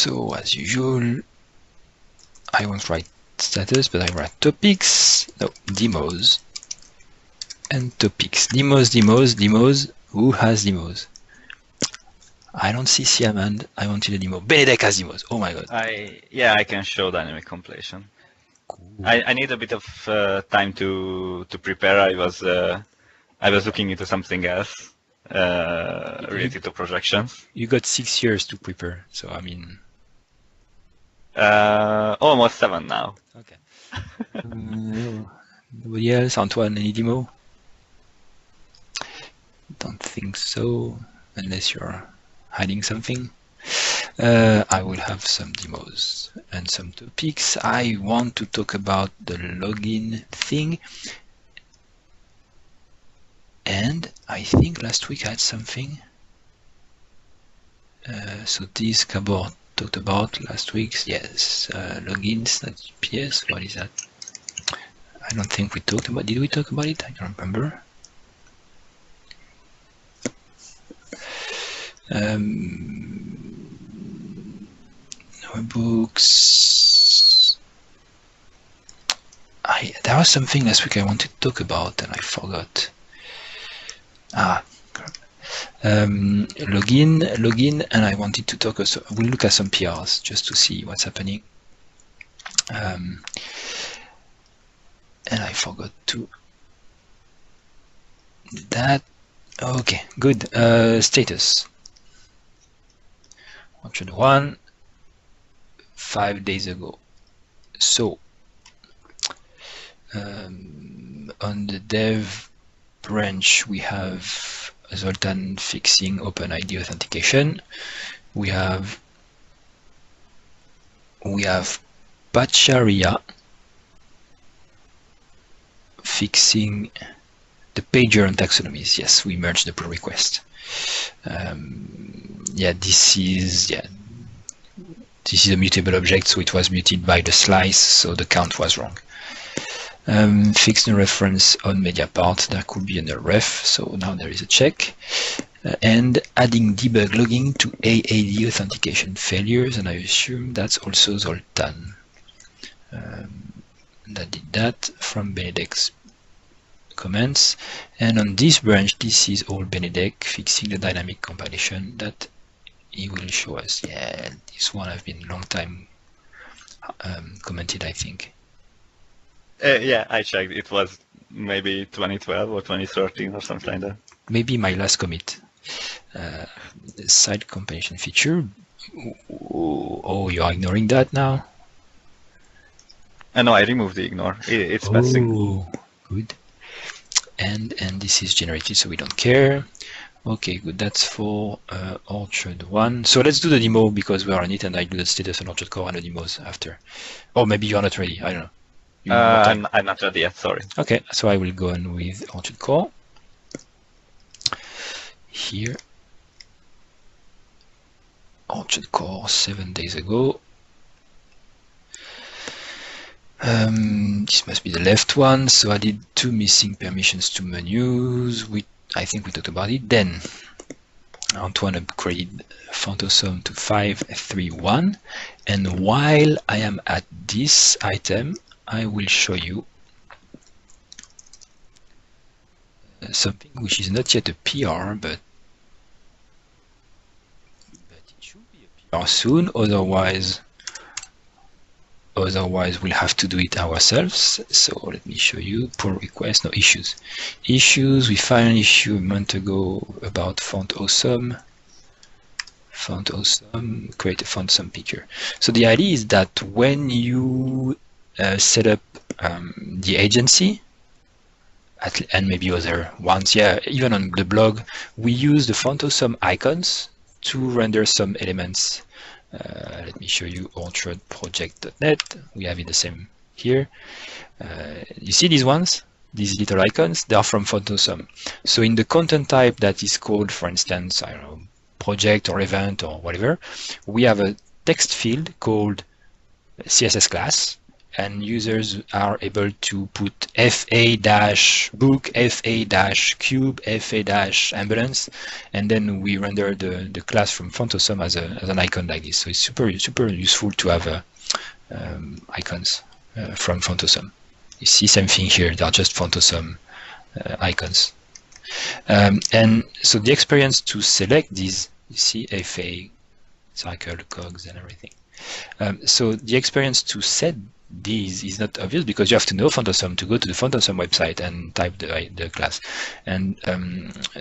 So as usual, I won't write status, but I write topics, no, demos, and topics. Demos. Who has demos? I don't see Siamand. I wanted a demo. Benedek has demos. Oh my god. Yeah, I can show dynamic compilation. Cool. I need a bit of time to prepare. I was looking into something else related to projections. You got 6 years to prepare, so I mean. Almost 7 now. Okay. Nobody else? Antoine, any demo? Don't think so, unless you're hiding something. I will have some demos and some topics. I want to talk about the login thing. And I think last week I had something. So this Cabot talked about last week. Yes, logins.js. What is that? I don't think we talked about. Did we talk about it? I don't remember. Notebooks. There was something last week I wanted to talk about and I forgot. Login, and I wanted to talk also. We'll look at some PRs just to see what's happening. And I forgot to do that. Okay, good. Status. Orchard 1, 5 days ago. So on the dev branch we have Zoltan fixing OpenID authentication. We have Pacharia fixing the pager and taxonomies. Yes, we merged the pull request. Yeah, this is a mutable object, so it was muted by the slice, so the count was wrong. Fix the reference on MediaPart. There could be another ref, so now there is a check. And adding debug logging to AAD authentication failures, and I assume that's also Zoltan. That did that from Benedek's comments. And on this branch, this is all Benedek fixing the dynamic compilation that he will show us. Yeah, this one I've been a long time commented, I think. Yeah, I checked. It was maybe 2012 or 2013 or something like that. Maybe my last commit. Side compilation feature. Oh, you are ignoring that now? No, I removed the ignore. It's passing. Oh, good. And this is generated, so we don't care. Okay, good. That's for Orchard 1. So let's do the demo because we are on it, and I do the status on Orchard Core and the demos after. Or maybe you're not ready. I don't know. I'm not ready yet, sorry. Okay, so I will go on with Orchard Core. Here. Orchard Core 7 days ago. This must be the left one. So I did 2 missing permissions to menus. I think we talked about it. Then Antoine upgraded FontAwesome to 5.3.1. And while I am at this item, I will show you something which is not yet a PR, but it should be a PR soon. Otherwise we'll have to do it ourselves. So let me show you. Pull request, no issues. Issues, we found an issue a month ago about FontAwesome. FontAwesome, create a FontAwesome picture. So the idea is that when you set up the agency, and maybe other ones, yeah, even on the blog, we use the FontAwesome icons to render some elements. Let me show you orchardproject.net. We have it the same here. You see these ones? These little icons, they are from FontAwesome. So in the content type that is called, for instance, I don't know, project or event or whatever, we have a text field called CSS class, and users are able to put FA-book, FA-cube, FA-ambulance, and then we render the class from Fontosum as an icon like this. So it's super useful to have icons from Fontosum. You see same thing here, they are just Fontosum icons. And so the experience to select these, you see FA, cycle, cogs, and everything. So the experience to set these is not obvious because you have to know Fontosum to go to the Fontosum website and type the class. And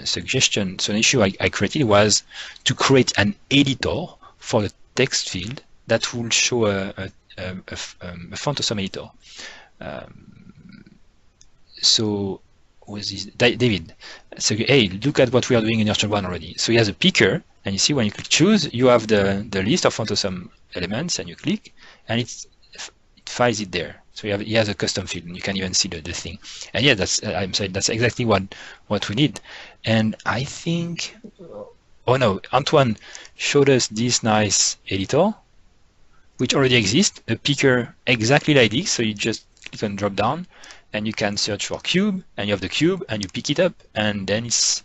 suggestion, so an issue I created was to create an editor for the text field that will show a Fontosum editor. So was this David? So hey, look at what we are doing in Orchard 1 already. So he has a picker, and you see when you click choose, you have the list of Fontosum elements, and you click, and it files it there. So he has a custom field, and you can even see the thing. And yeah, that's I'm saying that's exactly what we need. And I think, oh no, Antoine showed us this nice editor, which already exists, a picker exactly like this. So you just click on drop down, and you can search for cube, and you have the cube, and you pick it up, and then it's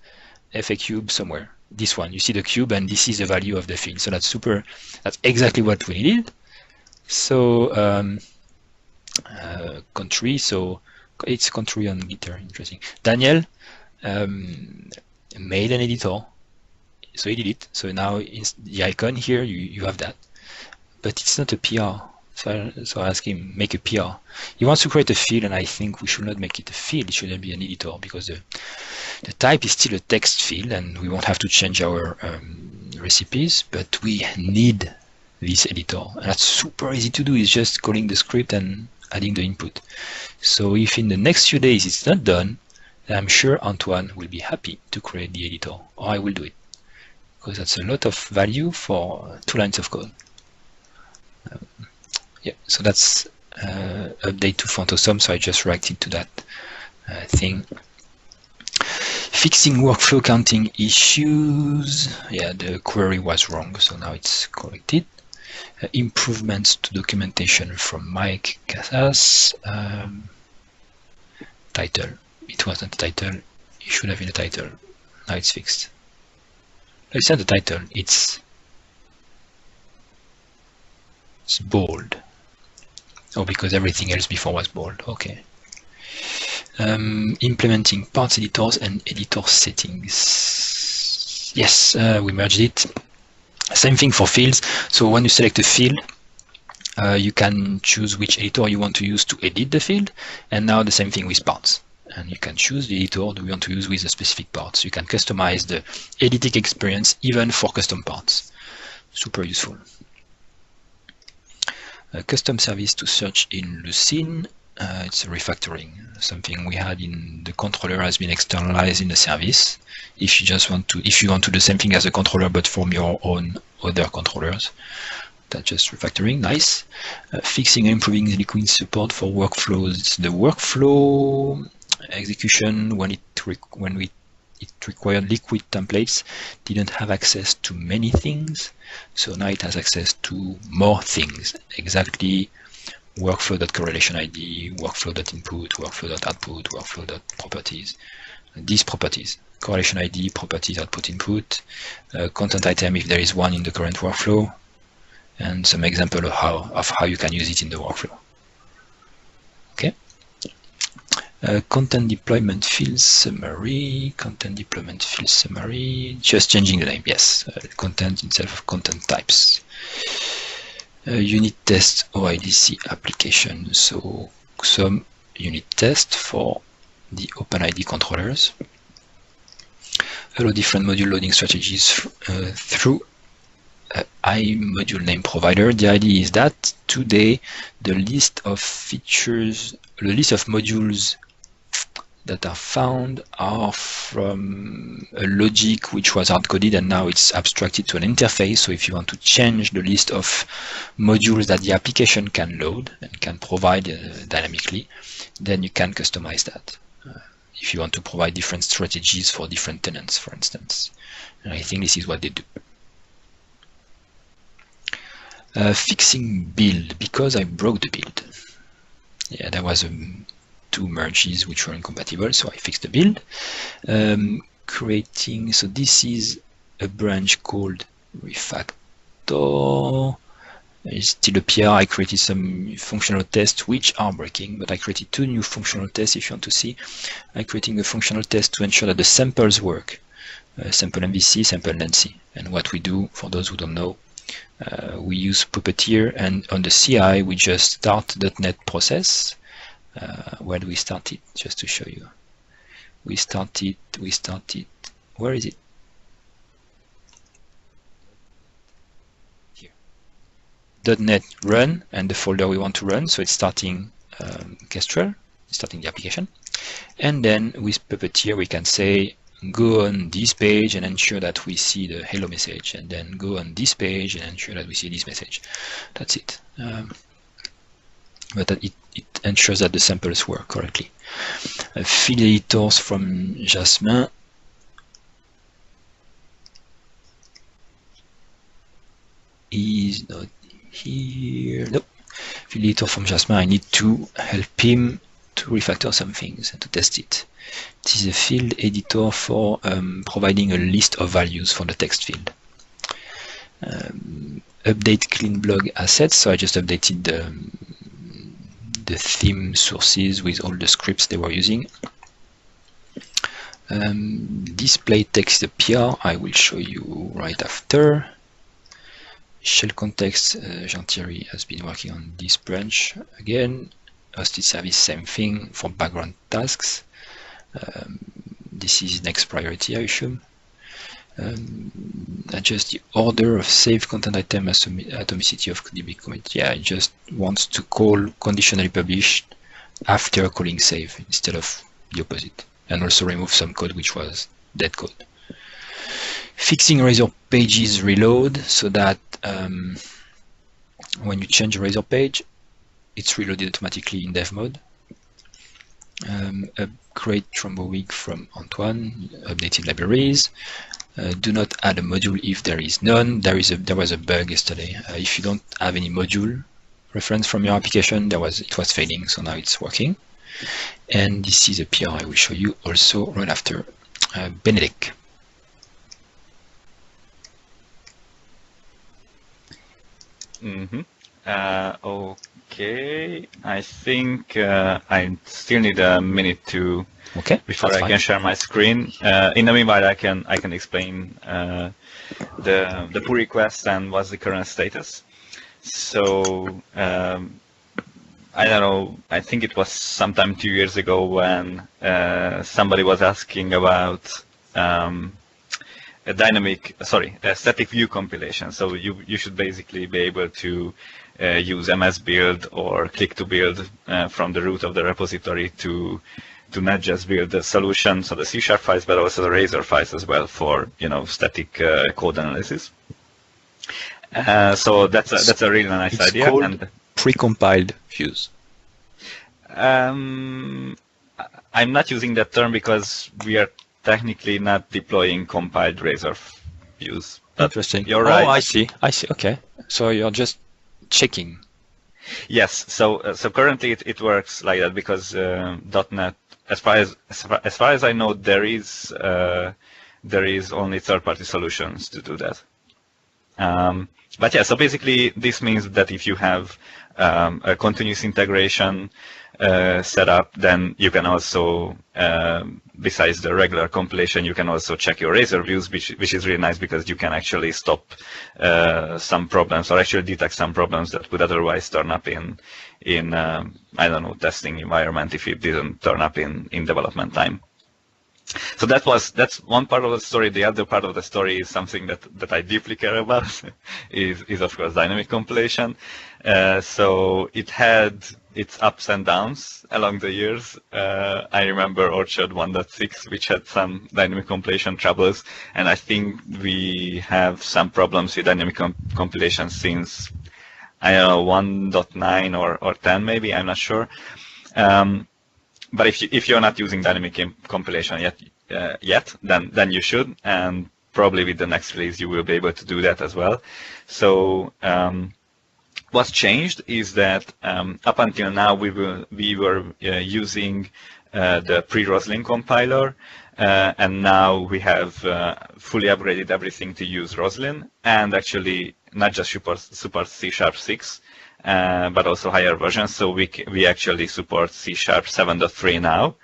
FA cube somewhere. This one, you see the cube, and this is the value of the field. So that's exactly what we needed. So country, so it's country on Gitter, interesting. Daniel made an editor, so he did it. So now in the icon here, you have that, but it's not a PR. So I asked him, make a PR. He wants to create a field, and I think we should not make it a field. It shouldn't be an editor because the type is still a text field, and we won't have to change our recipes, but we need this editor. And that's super easy to do. It's just calling the script and adding the input. So if in the next few days it's not done, then I'm sure Antoine will be happy to create the editor, or I will do it, because that's a lot of value for 2 lines of code. Yeah, so that's update to Fontosum, so I just reacted to that thing. Fixing workflow counting issues. Yeah, the query was wrong, so now it's corrected. Improvements to documentation from Mike Casas. Title. It wasn't the title. It should have been the title. Now it's fixed. It's not the title. It's bold. Oh, because everything else before was bold. Okay. Implementing parts editors and editor settings. Yes, we merged it. Same thing for fields. So when you select a field, you can choose which editor you want to use to edit the field. And now the same thing with parts. And you can choose the editor that you want to use with the specific parts. You can customize the editing experience even for custom parts. Super useful. A custom service to search in Lucene. It's a refactoring. Something we had in the controller has been externalized in the service. If you want to do the same thing as a controller but from your own other controllers, that's just refactoring. Nice. Fixing and improving liquid support for workflows. The workflow execution when it required liquid templates didn't have access to many things, so now it has access to more things. Exactly workflow.correlation ID, workflow.input, workflow.output, workflow.properties. These properties, correlation ID, properties, output, input, content item if there is one in the current workflow, and some example of how you can use it in the workflow. Okay. Content deployment field summary, just changing the name, yes, content instead of content types. Unit test oidc application, so some unit test for the OpenID controllers. Allow different module loading strategies through IModuleNamesProvider. The idea is that today the list of features, the list of modules that are found are from a logic which was hard-coded and now it's abstracted to an interface. So if you want to change the list of modules that the application can load and can provide dynamically, then you can customize that. If you want to provide different strategies for different tenants, for instance. And I think this is what they do. Fixing build, because I broke the build. Yeah, there was 2 merges which were incompatible, so I fixed the build. Creating, so this is a branch called refactor. It's still a PR. I created some functional tests which are breaking, but I created 2 new functional tests. If you want to see, I'm creating a functional test to ensure that the samples work. Sample MVC, sample Nancy. And what we do, for those who don't know, we use Puppeteer, and on the CI we just start the .NET process. Where do we start it? Just to show you. We started, where is it? Here. .NET run, and the folder we want to run, so it's starting Kestrel, starting the application. And then with Puppeteer we can say, go on this page and ensure that we see the hello message, and then go on this page and ensure that we see this message. That's it. But it ensures that the samples work correctly. Field editors from Jasmin. Is not here. Nope. Field editor from Jasmin. I need to help him to refactor some things and to test it. This is a field editor for providing a list of values for the text field. Update clean blog assets. So I just updated the theme sources with all the scripts they were using. DisplayText, the PR, I will show you right after. Shell context, Jean-Thierry has been working on this branch again. Hosted service, same thing for background tasks. This is next priority, I assume. Adjust the order of save content item as atomicity of DB commit. Yeah, it just wants to call conditionally published after calling save instead of the opposite. And also remove some code which was dead code. Fixing Razor pages reload so that when you change a Razor page, it's reloaded automatically in dev mode. Upgrade trumbowyg from Antoine, updated libraries. Do not add a module if there is none. There was a bug yesterday. If you don't have any module reference from your application, it was failing, so now it's working. And this is a PR I will show you also right after. Benedict. Okay, I think I still need a minute to before I can share my screen. In the meanwhile, I can explain the pull request and what's the current status. So I don't know. I think it was sometime 2 years ago when somebody was asking about a static view compilation. So you should basically be able to use MS build or click to build from the root of the repository to not just build the solution, so the C# files, but also the Razor files as well for static code analysis. So that's a really nice idea. Called and precompiled views. I'm not using that term because we are technically not deploying compiled Razor views. Interesting. You're right. Oh, I see. Okay. So you're just checking. Yes. So currently it works like that because .NET, as far as I know, there is only third-party solutions to do that. But yeah, so basically this means that if you have a continuous integration set up, then you can also, besides the regular compilation, you can also check your Razor views, which is really nice because you can actually stop some problems or actually detect some problems that would otherwise turn up in I don't know, testing environment if it didn't turn up in development time. So that's one part of the story. The other part of the story is something that I deeply care about, is of course dynamic compilation. So it had its ups and downs along the years. I remember Orchard 1.6, which had some dynamic compilation troubles, and I think we have some problems with dynamic compilation since, I don't know, 1.9 or 10 maybe, I'm not sure. But if you're not using dynamic compilation yet, then you should, and probably with the next release you will be able to do that as well. So what's changed is that up until now we were using the pre-Roslyn compiler, and now we have fully upgraded everything to use Roslyn, and actually not just support C#6, but also higher versions. So we actually support C#7.3 now,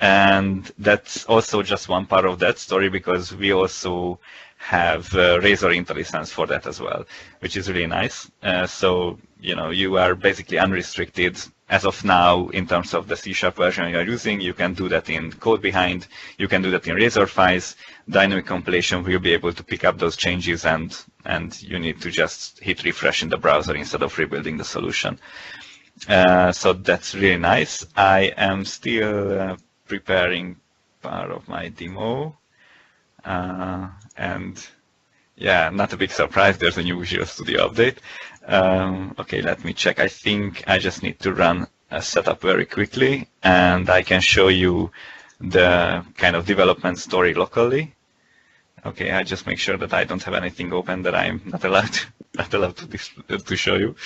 and that's also just one part of that story, because we also have Razor IntelliSense for that as well, which is really nice. So you are basically unrestricted as of now in terms of the C# version you are using. You can do that in code behind. You can do that in Razor files. Dynamic compilation will be able to pick up those changes, and you need to just hit refresh in the browser instead of rebuilding the solution. So that's really nice. I am still preparing part of my demo. And yeah, not a big surprise, there's a new Visual Studio update. Okay, let me check. I think I just need to run a setup very quickly, and I can show you the kind of development story locally. Okay, I just make sure that I don't have anything open that I'm not allowed to show you.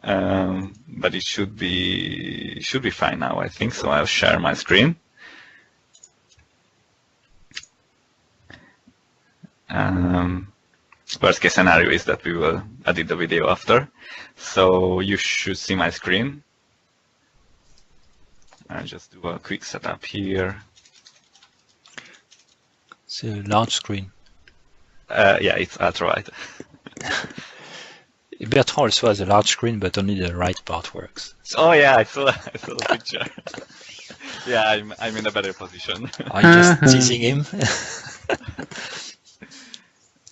But it should be fine now, I think. So I'll share my screen. Worst case scenario is that we will edit the video after. So you should see my screen. I'll just do a quick setup here. It's a large screen. Yeah, it's ultra-wide. Bertrand also has a large screen, but only the right part works. So. Oh yeah, I saw the picture. Yeah, I'm in a better position. Are you just teasing him?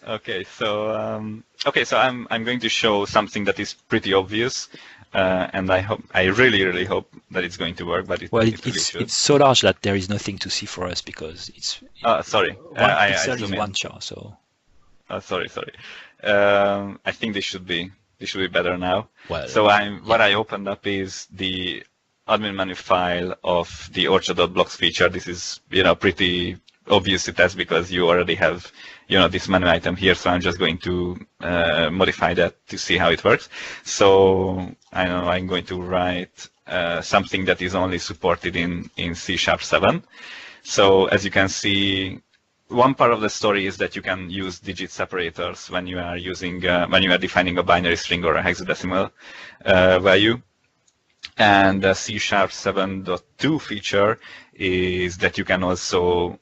Okay, so I'm going to show something that is pretty obvious, and I really hope that it's going to work. But it's so large that there is nothing to see for us, because it's sorry, one pixel is one char. So sorry. I think this should be better now. Well, so what I opened up is the admin menu file of the orchard.blocks feature. This is pretty obvious to test because you already have this menu item here, so I'm just going to modify that to see how it works. So I'm going to write something that is only supported in C#7. So as you can see, one part of the story is that you can use digit separators when you are defining a binary string or a hexadecimal value. And the C#7.2 feature is that you can also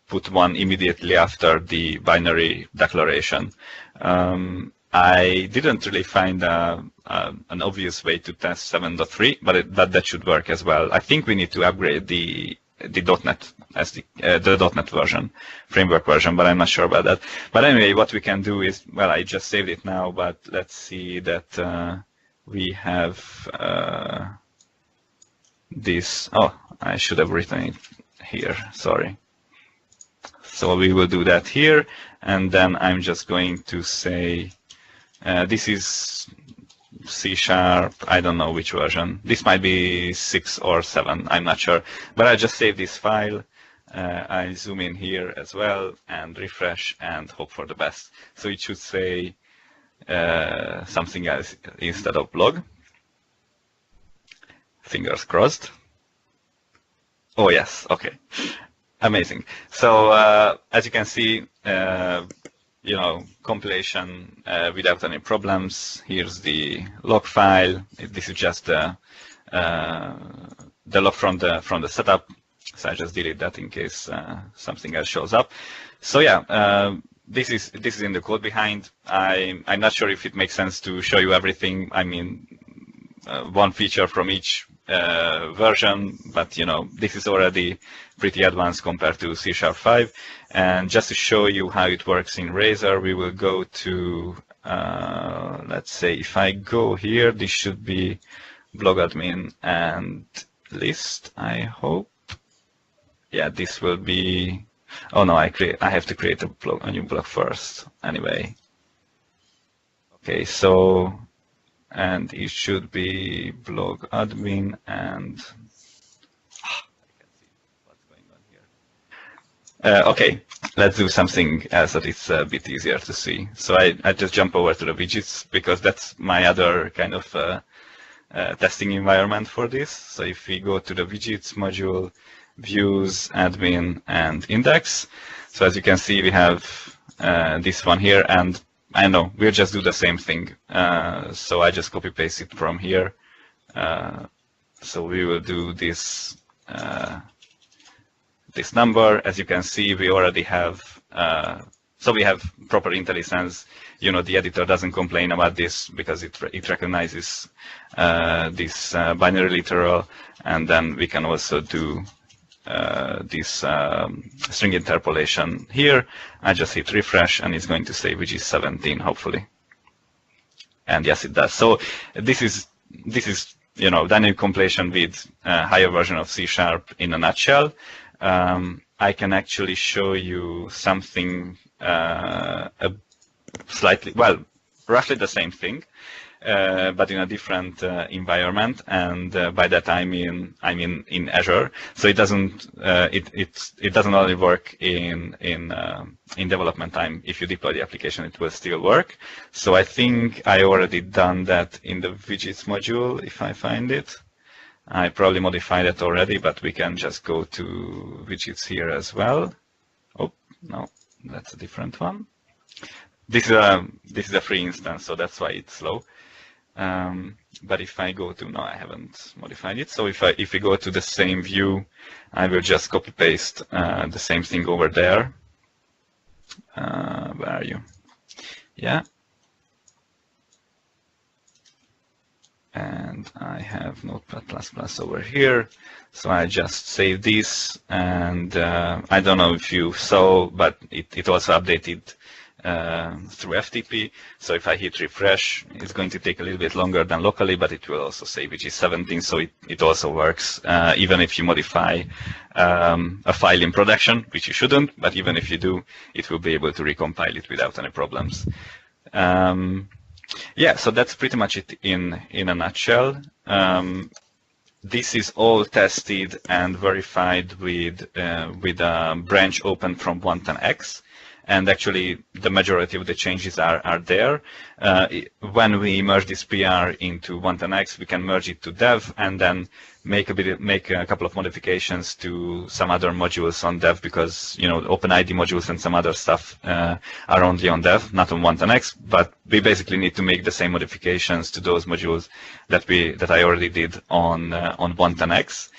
put one immediately after the binary declaration. I didn't really find an obvious way to test 7.3, but that should work as well. I think we need to upgrade the .NET as the .NET version, framework version, but I'm not sure about that. But anyway, what we can do is, well, I just saved it now, but let's see that we have this. Oh, I should have written it here. Sorry. So we will do that here, and then I'm just going to say this is C#, I don't know which version. This might be 6 or 7, I'm not sure. But I just save this file. I zoom in here as well and refresh and hope for the best. So it should say something else instead of blog. Fingers crossed. Oh yes, okay. Amazing. So as you can see, compilation without any problems. Here's the log file. This is just the log from the setup. So I just delete that in case something else shows up. So yeah, this is in the code behind. I'm not sure if it makes sense to show you everything. I mean, one feature from each version, but this is already pretty advanced compared to C#5. And just to show you how it works in Razor, we will go to let's say if I go here, this should be blog admin and list, I hope. Yeah, this will be. Oh no, I have to create a new blog first. Anyway. Okay, so. And it should be blog admin, and I can see what's going on here. Okay, let's do something else that is a bit easier to see. So I just jump over to the widgets because that's my other kind of testing environment for this. So if we go to the widgets module, views, admin, and index. So as you can see, we have this one here, and I know we'll just do the same thing. So I just copy paste it from here. So we will do this this number. As you can see, we already have so we have proper IntelliSense. You know, the editor doesn't complain about this because it recognizes this binary literal, and then we can also do this string interpolation here. I just hit refresh, and it's going to say which is 17, hopefully. And yes, it does. So this is you know, dynamic compilation with a higher version of C# in a nutshell. I can actually show you something slightly, well, roughly the same thing, but in a different environment, and by that I mean in Azure. So it doesn't it doesn't only work in development time. If you deploy the application, it will still work. So I think I already done that in the widgets module. If I find it, I probably modified it already, but we can just go to widgets here as well. Oh no, that's a different one. This is a free instance, so that's why it's slow. But if I go to, no, I haven't modified it. So if we go to the same view, I will just copy paste the same thing over there. Where are you? Yeah. And I have Notepad++ over here. So I just save this, and I don't know if you saw, but it also updated through FTP. So if I hit refresh, it's going to take a little bit longer than locally, but it will also say which is 17. So it also works, even if you modify a file in production, which you shouldn't, but even if you do, it will be able to recompile it without any problems. Yeah, so that's pretty much it in a nutshell. This is all tested and verified with a branch open from 110x. And actually, the majority of the changes are there. When we merge this PR into 110x, we can merge it to dev and then make a couple of modifications to some other modules on dev, because you know OpenID modules and some other stuff are only on dev, not on 110x. But we basically need to make the same modifications to those modules that I already did on 110x.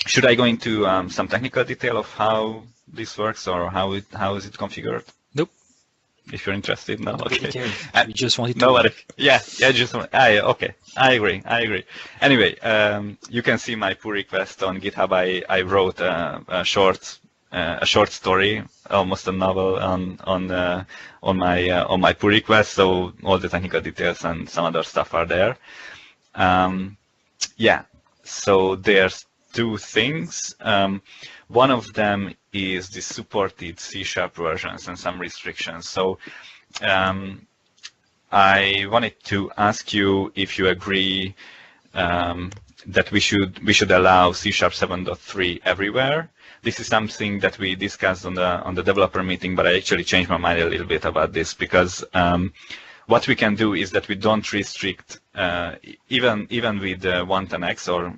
Should I go into some technical detail of how this works, or how is it configured? Nope. If you're interested, no. Okay. You just wanted to. No, yeah. Okay. I agree. Anyway, you can see my pull request on GitHub. I wrote a short story, almost a novel on my pull request. So all the technical details and some other stuff are there. Yeah. So there's two things. One of them is the supported C# versions and some restrictions. So I wanted to ask you if you agree that we should allow C# 7.3 everywhere. This is something that we discussed on the developer meeting, but I actually changed my mind a little bit about this, because what we can do is that we don't restrict even with 110x or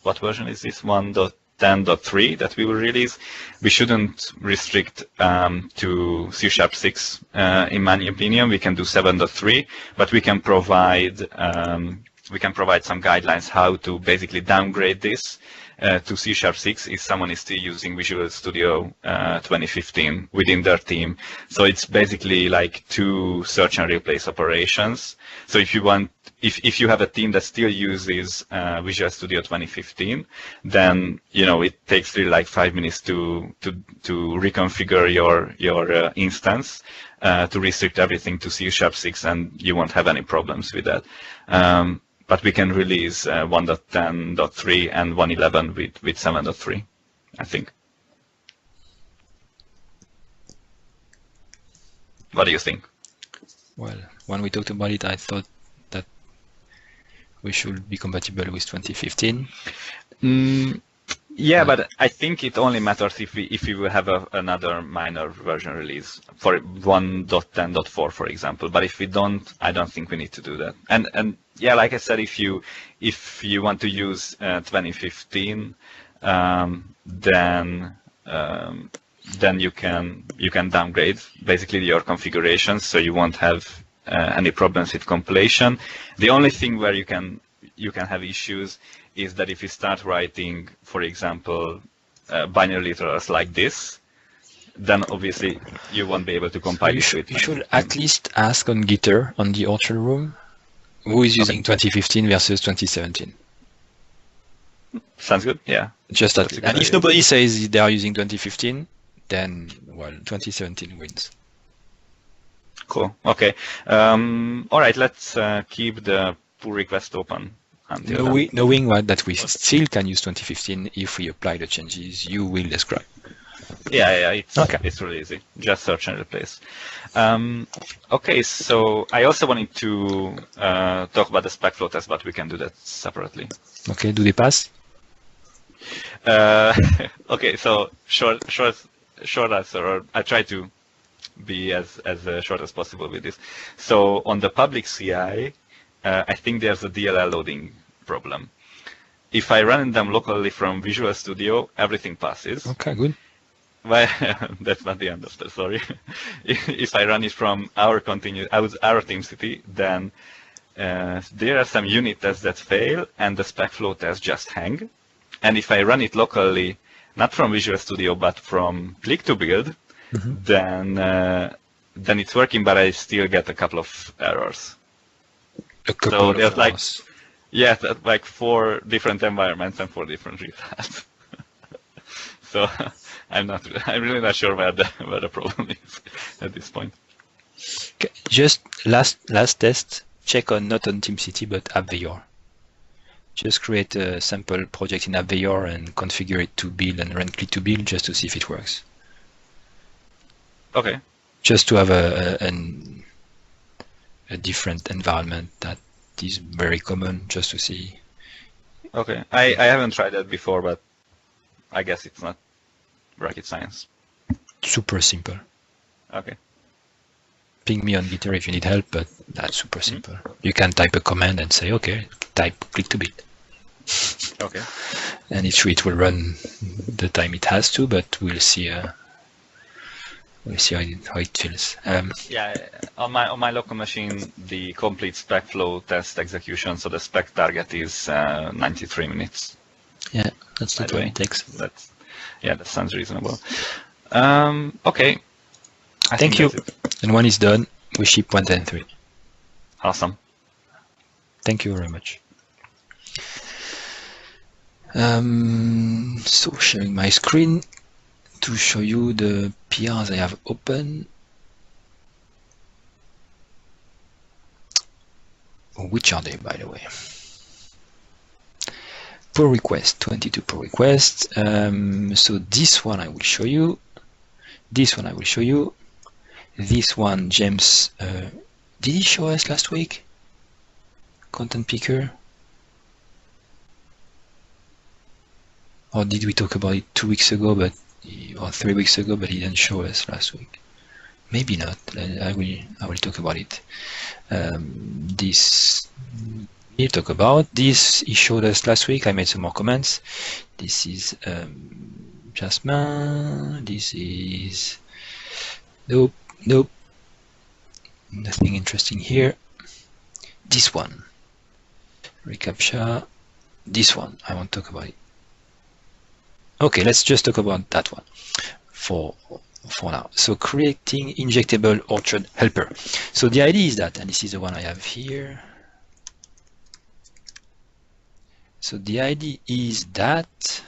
what version is this? 1.10.3 that we will release. We shouldn't restrict to C# 6. In my opinion, we can do 7.3, but we can provide some guidelines how to basically downgrade this to C# 6 if someone is still using Visual Studio 2015 within their team. So it's basically like two search and replace operations. So if you have a team that still uses Visual Studio 2015, then it takes really like 5 minutes to reconfigure your instance to restrict everything to C# 6, and you won't have any problems with that. But we can release 1.10.3 and 1.11 with 7.3, I think. What do you think? Well, when we talked about it, I thought that we should be compatible with 2015. Yeah, but I think it only matters if we will have another minor version release for 1.10.4, for example. But if we don't, I don't think we need to do that. And yeah, like I said, if you want to use 2015, then you can downgrade basically your configurations, so you won't have any problems with compilation. The only thing where you can have issues is that if you start writing, for example, binary literals like this, then obviously you won't be able to compile it. You should at least ask on Gitter, on the Orchard room, who is using 2015 versus 2017. Sounds good, yeah. Just that. And if nobody says they are using 2015, then, well, 2017 wins. Cool, okay. All right, let's keep the pull request open. Knowing that we still can use 2015 if we apply the changes you will describe. Yeah, it's really easy. Just search and replace. Okay, so I also wanted to talk about the spec flow test, but we can do that separately. Okay, do they pass? Okay, so short answer, or I try to be as short as possible with this. So on the public CI, I think there's a DLL loading problem. If I run them locally from Visual Studio, everything passes. Okay, good. Well, that's not the end of the story. If I run it from our atomicity, then there are some unit tests that fail, and the spec flow tests just hang. And if I run it locally, not from Visual Studio, but from click to build, then it's working, but I still get a couple of errors. So there's like 4 different environments and 4 different results. So I'm really not sure where the problem is at this point. Okay. Just last test, check not on TeamCity but AppVeyor. Just create a sample project in AppVeyor and configure it to build and run click to build just to see if it works. Okay. Just to have a different environment that is very common, just to see. Okay, I haven't tried that before, but I guess it's not rocket science. Super simple. Okay. Ping me on Gitter if you need help, but that's super simple. You can type a command and say, okay, type click to build. Okay. And it will run the time it has to, but we'll see. We'll see how it feels. Yeah, on my local machine, the complete spec flow test execution, so the spec target is 93 minutes. Yeah, that's the time it takes. That sounds reasonable. Okay. Thank you. And when it's done, we ship 1.10.3. Awesome. Thank you very much. So sharing my screen to show you the PRs I have open. Which are they, by the way? Pull request, 22 pull requests. So this one I will show you. This one I will show you. This one, James, did he show us last week? Content picker? Or did we talk about it 2 weeks ago, or 3 weeks ago, but he didn't show us last week? Maybe not. I will talk about it. This he'll talk about this. He showed us last week. I made some more comments. This is Jasmine. This is nope. Nothing interesting here. This one, ReCaptcha. This one, I won't talk about it. Okay, let's just talk about that one for now. So creating injectable orchard helper. So the idea is that, and this is the one I have here. So the idea is that,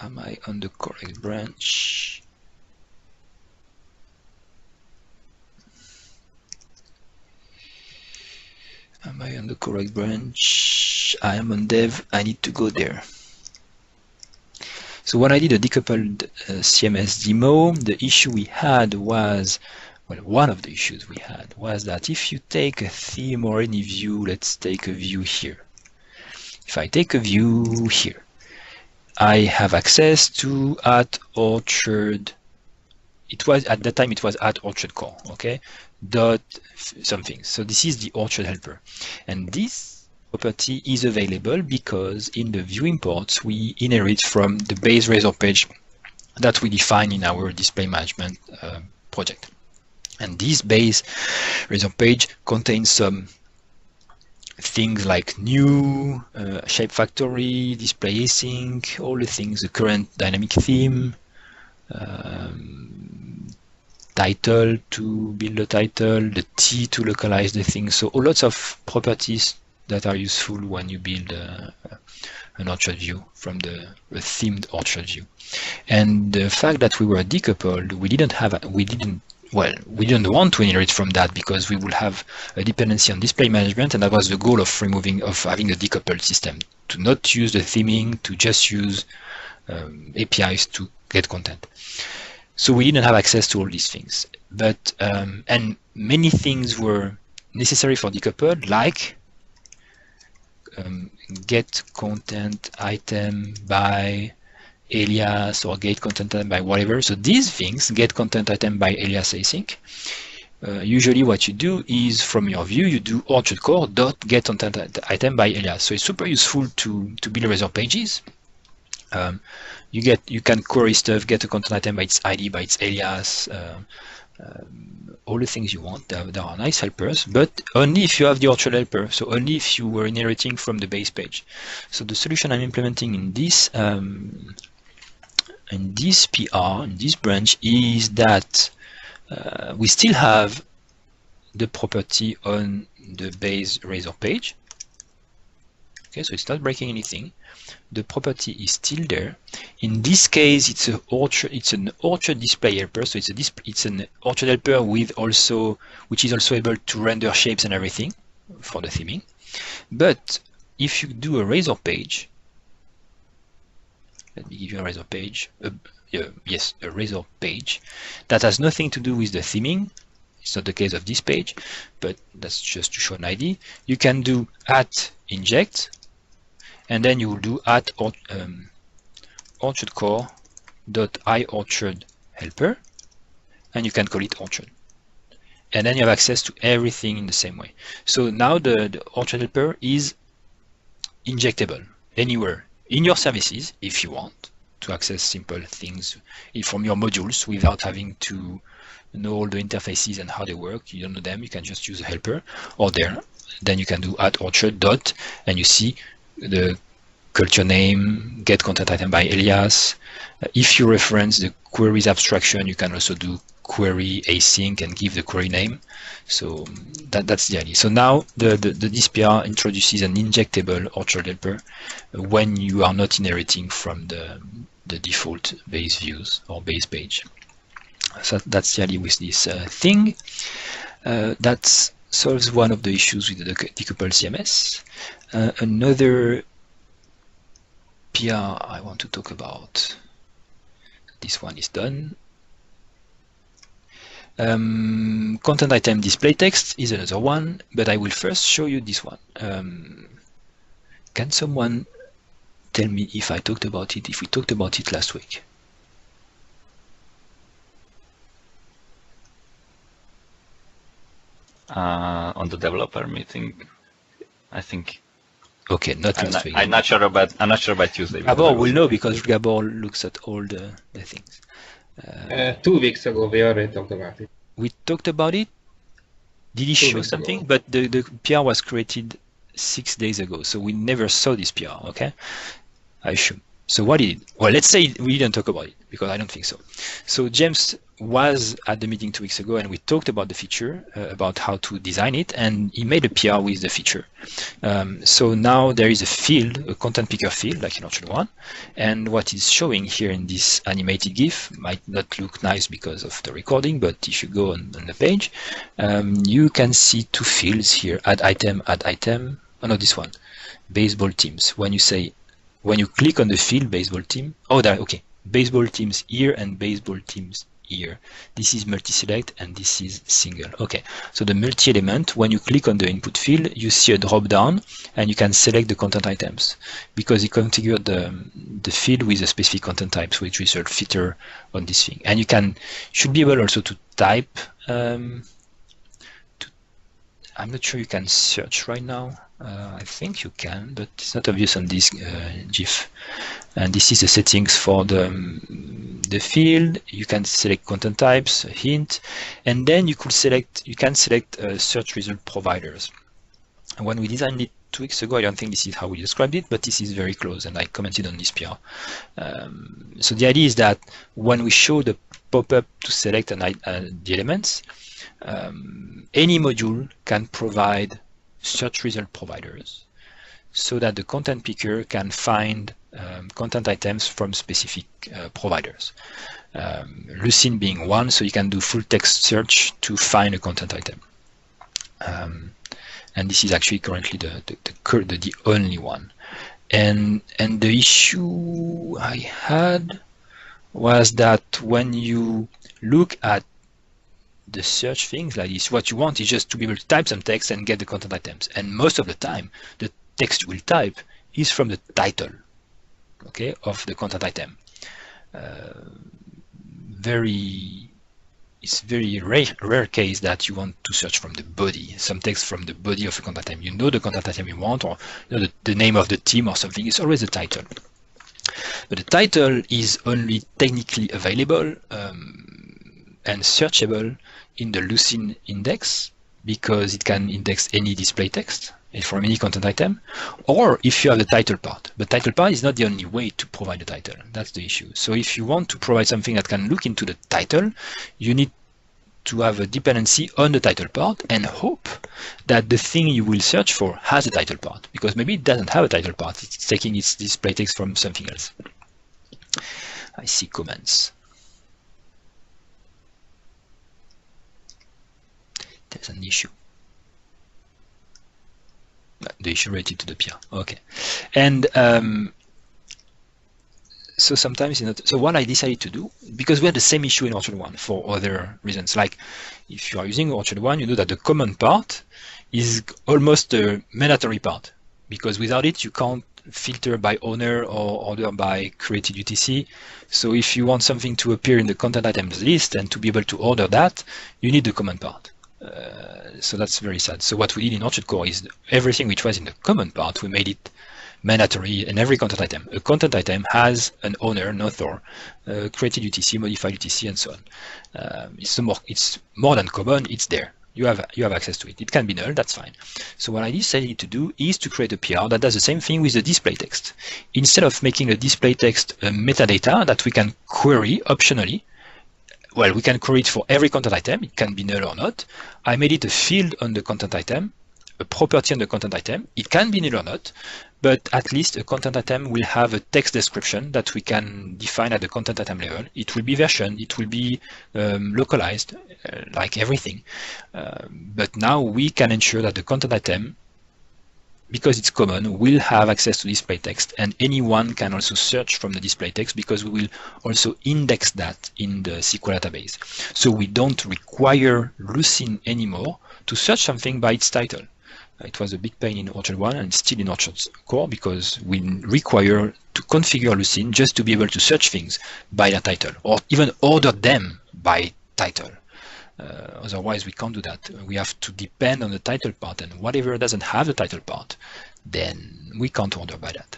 am I on the correct branch? Am I on the correct branch? I am on dev, I need to go there. So when I did a decoupled CMS demo, the issue we had was, well, one of the issues we had was that if you take a theme or any view, let's take a view here. if I take a view here, I have access to @orchard. It was at that time it was @orchardcore, okay, dot something. So this is the orchard helper, and this property is available because in the view imports we inherit from the base Razor page that we define in our display management project. And this base Razor page contains some things like new, shape factory, display async, all the things, the current dynamic theme, title to build the title, the T to localize the thing. So lots of properties that are useful when you build an orchard view from the themed orchard view. And the fact that we were decoupled, we didn't want to inherit from that because we will have a dependency on display management, and that was the goal of having a decoupled system, to not use the theming, to just use APIs to get content. So we didn't have access to all these things, but and many things were necessary for decoupled, like get content item by alias or get content item by whatever. So these things, get content item by alias async. Usually what you do is from your view you do orchard core dot get content item by alias. So it's super useful to build Razor pages. You can query stuff, get a content item by its ID, by its alias, all the things you want. There are nice helpers, but only if you have the orchard helper, so only if you were inheriting from the base page. So the solution I'm implementing in this PR, in this branch, is that we still have the property on the base Razor page. Okay, so it's not breaking anything. The property is still there. In this case, it's an orchard display helper. So it's an orchard helper which is also able to render shapes and everything for the theming. But if you do a Razor page, let me give you a Razor page. Yes, a Razor page that has nothing to do with the theming. It's not the case of this page, but that's just to show an ID. You can do @inject, and then you will do @orchardcore.IOrchardHelper, and you can call it orchard. And then you have access to everything in the same way. So now the orchard helper is injectable anywhere in your services if you want to access simple things from your modules without having to know all the interfaces and how they work. You don't know them, you can just use a helper, or there. Then you can do @orchard dot, and you see the culture name, get content item by alias. If you reference the queries abstraction, you can also do query async and give the query name. So that's the idea. So now this PR introduces an injectable orchard helper when you are not inheriting from the default base views or base page. So that's the idea with this thing. That solves one of the issues with the decoupled CMS. Another PR I want to talk about, this one is done. ContentItem.DisplayText is another one, but I will first show you this one. Can someone tell me if I talked about it, if we talked about it last week? On the developer meeting, I think. Okay, not last week. I'm not sure about Tuesday. Gabor will know because Gabor looks at all the things. 2 weeks ago we already talked about it. We talked about it. Did he show something? But the PR was created 6 days ago, so we never saw this PR. Okay, I assume. So what did it? Well, let's say we didn't talk about it because I don't think so. So James was at the meeting 2 weeks ago, and we talked about the feature, about how to design it, and he made a PR with the feature. So now there is a field, a content picker field, like in Orchard 1, and what is showing here in this animated GIF might not look nice because of the recording, but if you go on the page, you can see 2 fields here: add item. Oh no, this one, baseball teams. When you click on the field baseball team, oh there, okay, baseball teams here and baseball teams here. This is multi-select and this is single. Okay, so the multi-element, when you click on the input field, you see a drop-down and you can select the content items because you configured the field with a specific content type, so it will filter on this thing. And you should be able also to type. I'm not sure you can search right now. I think you can, but it's not obvious on this GIF. And this is the settings for the field. You can select content types, a hint, and then you can select search result providers. And when we designed it 2 weeks ago, I don't think this is how we described it, but this is very close, and I commented on this PR. So the idea is that when we show the pop-up to select the elements, any module can provide search result providers so that the content picker can find content items from specific providers. Lucene being one, so you can do full text search to find a content item. And this is actually currently the only one. And the issue I had was that when you look at the search things like this, what you want is just to be able to type some text and get the content items. And most of the time, the text you will type is from the title, okay, of the content item. It's very rare case that you want to search from the body, some text from the body of a content item. You know the content item you want, or you know the name of the team or something. It's always the title. But the title is only technically available and searchable in the Lucene index because it can index any display text from any content item, or if you have the title part. But title part is not the only way to provide the title. That's the issue. So if you want to provide something that can look into the title, you need to have a dependency on the title part and hope that the thing you will search for has a title part, because maybe it doesn't have a title part. It's taking its display text from something else. I see comments. There's an issue. The issue related to the PR. Okay. And so sometimes, so what I decided to do, because we had the same issue in Orchard 1 for other reasons. Like if you are using Orchard 1, you know that the common part is almost a mandatory part, because without it, you can't filter by owner or order by created UTC. So if you want something to appear in the content items list and to be able to order that, you need the common part. So that's very sad. So what we did in Orchard Core is everything which was in the common part, we made it mandatory in every content item. A content item has an owner, an author, created UTC, modified UTC, and so on. It's more than common, it's there. You have access to it. It can be null, that's fine. So what I decided to do is to create a PR that does the same thing with the display text. Instead of making a display text a metadata that we can query optionally, well, we can query it for every content item, it can be null or not. I made it a field on the content item, a property on the content item. It can be null or not, but at least a content item will have a text description that we can define at the content item level. It will be versioned, it will be localized, like everything. But now we can ensure that the content item, because it's common, will have access to display text, and anyone can also search from the display text because we will also index that in the SQL database. So we don't require Lucene anymore to search something by its title. It was a big pain in Orchard 1 and still in Orchard Core because we require to configure Lucene just to be able to search things by their title or even order them by title. Otherwise, we can't do that. We have to depend on the title part, and whatever doesn't have the title part, then we can't order by that.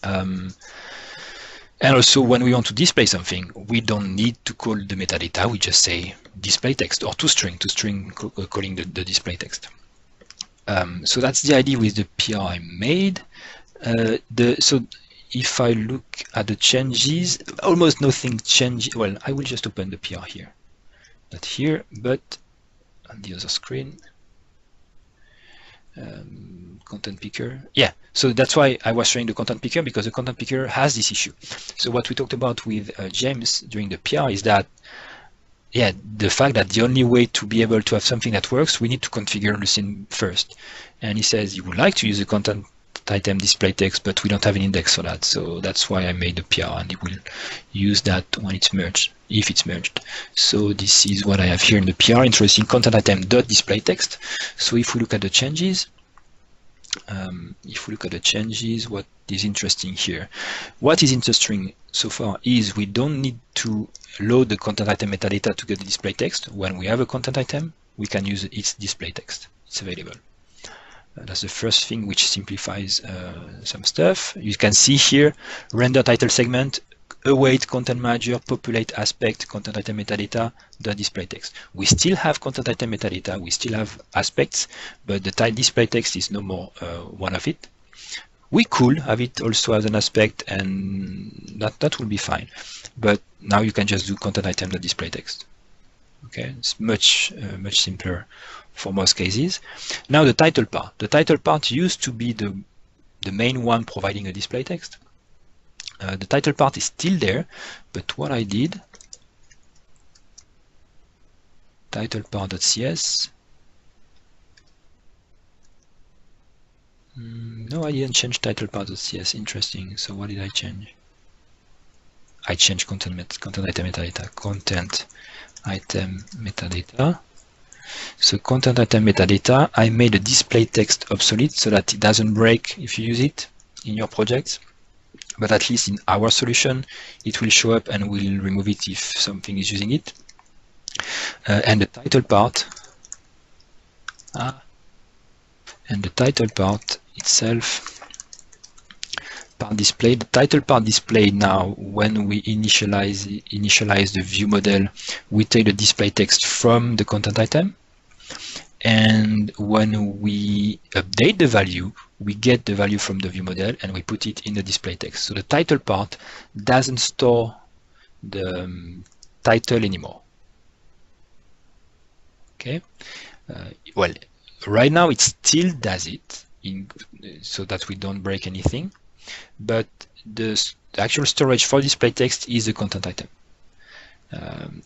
And also, when we want to display something, we don't need to call the metadata. We just say display text or toString calling the display text. So that's the idea with the PR I made. So if I look at the changes, almost nothing changed. Well, I will just open the PR here. Not here, but on the other screen. Content picker. Yeah, so that's why I was showing the content picker, because the content picker has this issue. So what we talked about with James during the PR is that, yeah, the fact that the only way to be able to have something that works, we need to configure Lucene first. And he says he would like to use the content ContentItem.DisplayText, but we don't have an index for that, so that's why I made the PR, and it will use that when it's merged, if it's merged. So this is what I have here in the PR, introducing ContentItem.DisplayText. So if we look at the changes, what is interesting here? What is interesting so far is we don't need to load the content item metadata to get the display text. When we have a content item, we can use its display text. It's available. That's the first thing, which simplifies some stuff. You can see here, render title segment, await content manager, populate aspect, content item metadata, the display text. We still have content item metadata, we still have aspects, but the display text is no more one of it. We could have it also as an aspect, and that will be fine. But now you can just do content item, the display text. Okay, it's much simpler for most cases. Now the title part. The title part used to be the main one providing a display text. The title part is still there, but what I did, title part.cs. No, I didn't change title part.cs. Interesting. So what did I change? I changed content item metadata. Content item metadata. So content item metadata, I made a display text obsolete so that it doesn't break if you use it in your projects. But at least in our solution, it will show up and we'll remove it if something is using it. And the title part, itself, part display. The title part display now, when we initialize the view model, we take the display text from the content item. And when we update the value, we get the value from the view model and we put it in the display text. So the title part doesn't store the title anymore. Okay. Well, right now it still does it so that we don't break anything, but the actual storage for display text is the content item.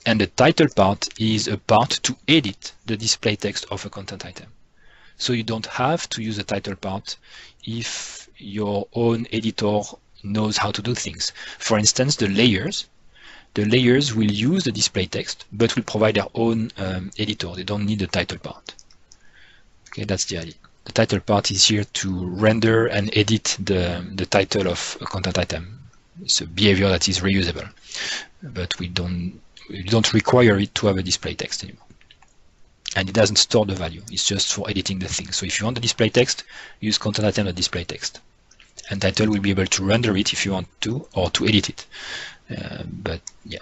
And the title part is a part to edit the display text of a content item. So you don't have to use the title part if your own editor knows how to do things. For instance, the layers will use the display text, but will provide their own editor. They don't need the title part. Okay, that's the idea. The title part is here to render and edit the title of a content item. It's a behavior that is reusable, but we don't require it to have a display text anymore. And it doesn't store the value. It's just for editing the thing. So if you want the display text, use content item display text, and title will be able to render it if you want to, or to edit it. But yeah,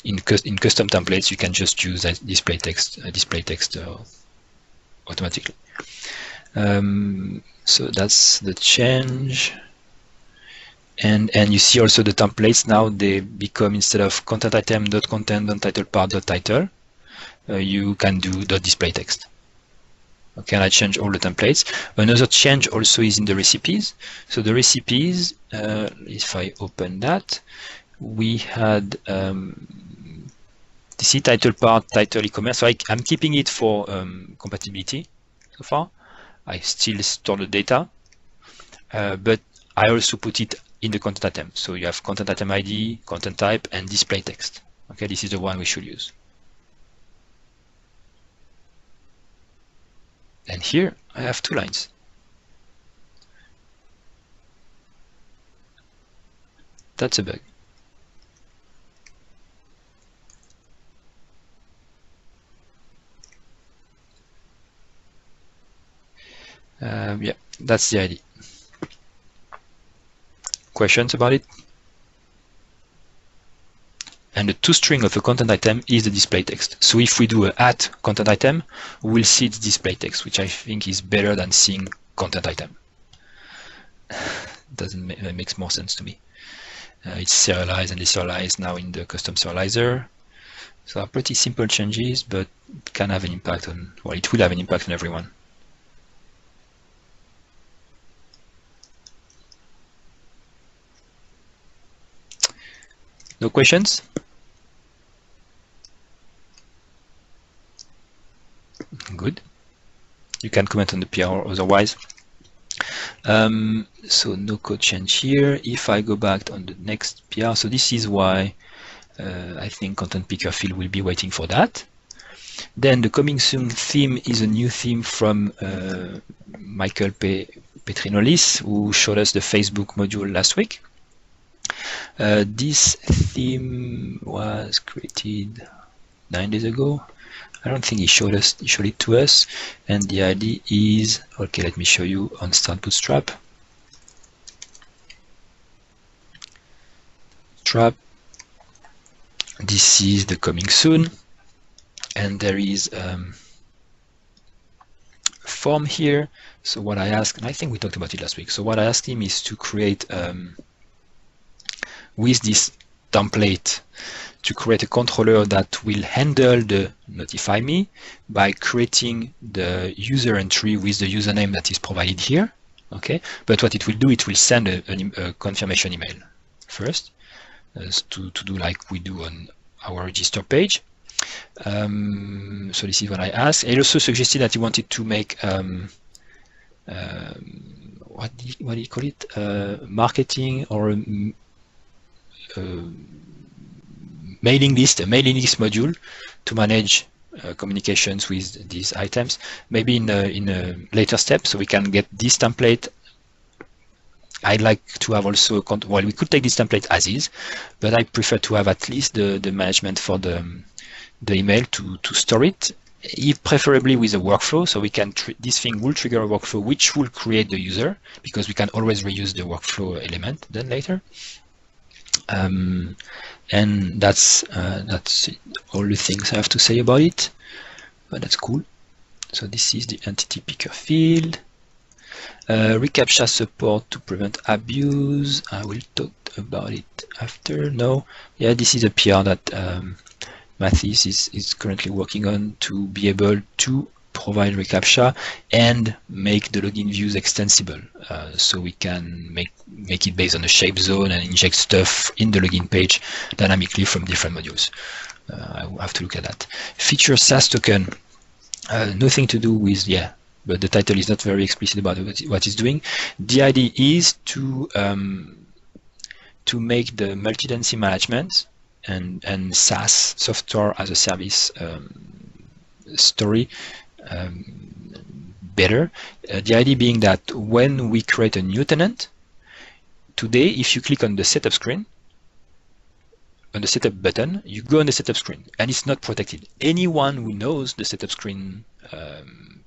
in custom templates, you can just use that display text automatically. So that's the change. And you see also the templates now, they become, instead of content item.content.title part.title, you can do .display text. Okay, and I change all the templates. Another change also is in the recipes. So the recipes, if I open that, we had see title part, title e-commerce. So I'm keeping it for compatibility so far. I still store the data, but I also put it in the content item. So you have content item ID, content type, and display text. Okay, this is the one we should use. And here I have 2 lines. That's a bug. Yeah, that's the idea. Questions about it? And the toString of a content item is the display text. So if we do a @content item, we'll see its display text, which I think is better than seeing content item. It makes more sense to me. It's serialized and deserialized now in the custom serializer. So pretty simple changes, but it can have an impact on, well, it will have an impact on everyone. No questions? Good. You can comment on the PR otherwise. So no code change here. If I go back on the next PR, so this is why I think content picker field will be waiting for that. Then the coming soon theme is a new theme from Michael Petrinolis, who showed us the Facebook module last week. This theme was created 9 days ago. I don't think he showed it to us, and the idea is, okay, let me show you on Start Bootstrap. This is the coming soon, and there is a form here. So what I asked, and I think we talked about it last week, so what I asked him is to create with this template, to create a controller that will handle the notify me by creating the user entry with the username that is provided here. Okay, but what it will do, it will send a confirmation email first, to do like we do on our register page. So this is what I asked. He also suggested that he wanted to make what do you call it, marketing or mailing list, a mailing list module to manage communications with these items, maybe in a later step, so we can get this template. I'd like to have also, well, we could take this template as is, but I prefer to have at least the management for the email to store it, preferably with a workflow, so we can, this thing will trigger a workflow which will create the user, because we can always reuse the workflow element then later. And that's all the things I have to say about it, but that's cool. So this is the entity picker field. ReCaptcha support to prevent abuse. I will talk about it after. No, yeah, this is a PR that Mathis is currently working on, to be able to provide ReCaptcha and make the login views extensible, so we can make it based on a shape zone and inject stuff in the login page dynamically from different modules. I will have to look at that. Feature SAS token, nothing to do with, yeah, but the title is not very explicit about what it's doing. The idea is to make the multi-tenancy management and SaaS, software as a service, story better. The idea being that when we create a new tenant, today, if you click on the setup screen, on the setup button, you go on the setup screen and it's not protected. Anyone who knows the setup screen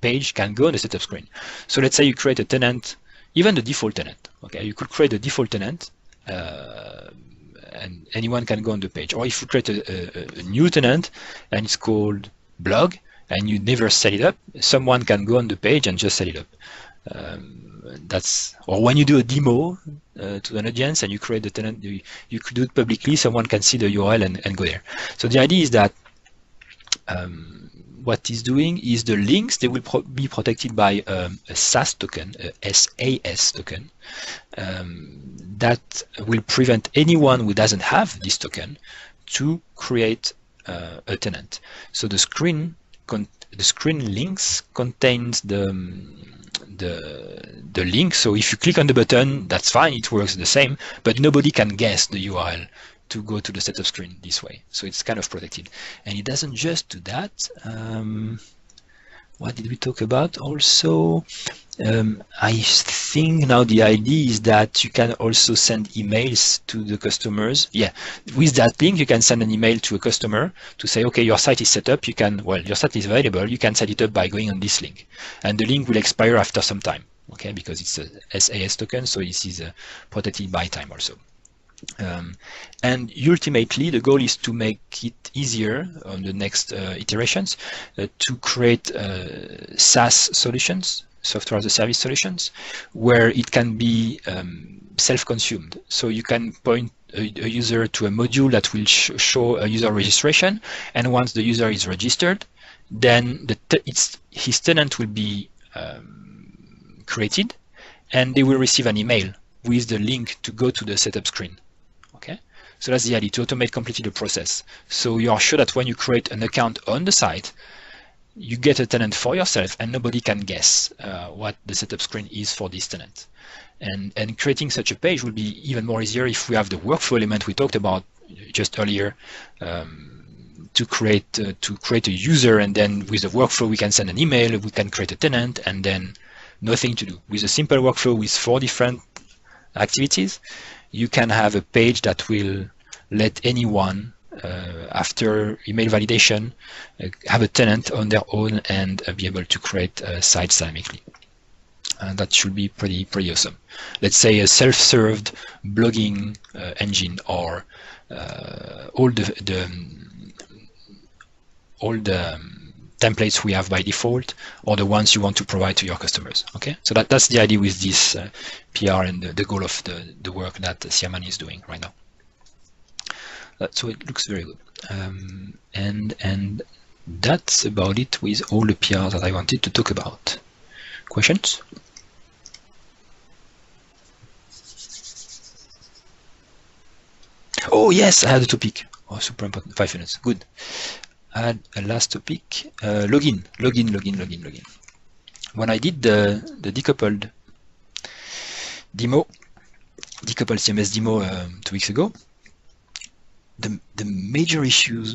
page can go on the setup screen. So let's say you create a tenant, even the default tenant. Okay, you could create a default tenant and anyone can go on the page. Or if you create a new tenant and it's called blog and you never set it up, someone can go on the page and just set it up. Or when you do a demo to an audience and you create the tenant, you could do it publicly, someone can see the URL and go there. So the idea is that what it's doing is the links, they will be protected by a SAS token, a SAS token, that will prevent anyone who doesn't have this token to create a tenant. So the screen links contains the link. So if you click on the button, that's fine, it works the same, but nobody can guess the URL to go to the setup screen this way. So it's kind of protected. And it doesn't just do that. What did we talk about also? I think now the idea is that you can also send emails to the customers. Yeah, with that link, you can send an email to a customer to say, okay, your site is set up. You can, well, your site is available. You can set it up by going on this link. And the link will expire after some time, okay, because it's a SAS token, so this is protected by time also. And ultimately, the goal is to make it easier on the next iterations to create SaaS solutions, software as a service solutions, where it can be self-consumed. So you can point a user to a module that will show a user registration, and once the user is registered, then his tenant will be created, and they will receive an email with the link to go to the setup screen. Okay, so that's the idea, to automate completely the process. So you are sure that when you create an account on the site, you get a tenant for yourself, and nobody can guess what the setup screen is for this tenant. And creating such a page will be even more easier if we have the workflow element we talked about just earlier, to create a user, and then with the workflow we can send an email, we can create a tenant, and then nothing to do. With a simple workflow with 4 different activities, you can have a page that will let anyone, after email validation, have a tenant on their own and be able to create sites dynamically. And that should be pretty awesome. Let's say a self-served blogging engine, or all the templates we have by default, or the ones you want to provide to your customers. Okay, so that's the idea with this PR and the goal of the work that Siaman is doing right now. So it looks very good, and that's about it with all the PRs that I wanted to talk about. Questions? Oh yes, I had a topic. Oh, super important. 5 minutes. Good. I had a last topic. Login. When I did the decoupled demo, decoupled CMS demo 2 weeks ago, the major issue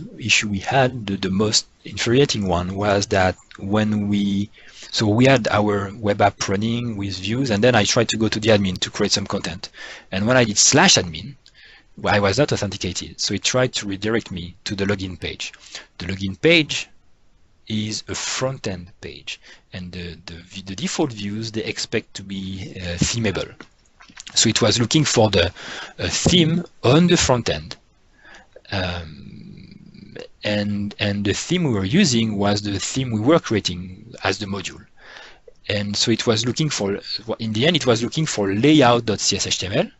we had, the most infuriating one, was that when we had our web app running with views, and then I tried to go to the admin to create some content, and when I did /admin, I was not authenticated, so it tried to redirect me to the login page. The login page is a front-end page, and the default views they expect to be themable. So it was looking for the theme on the front end, and the theme we were using was the theme we were creating as the module. And so it was looking for, in the end, it was looking for layout.cshtml,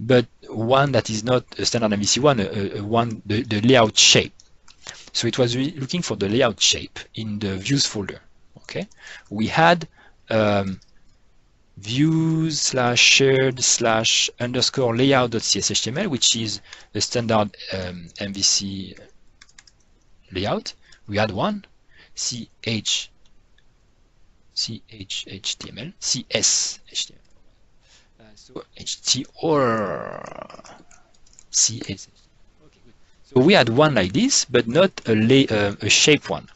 but one that is not a standard MVC one, the layout shape. So it was looking for the layout shape in the views folder. Okay, we had views/shared/_layout.cshtml, which is the standard MVC layout. We had one CHHTML, CSHTML. So HT or CS. Okay, good. So we had one like this, but not a shape one.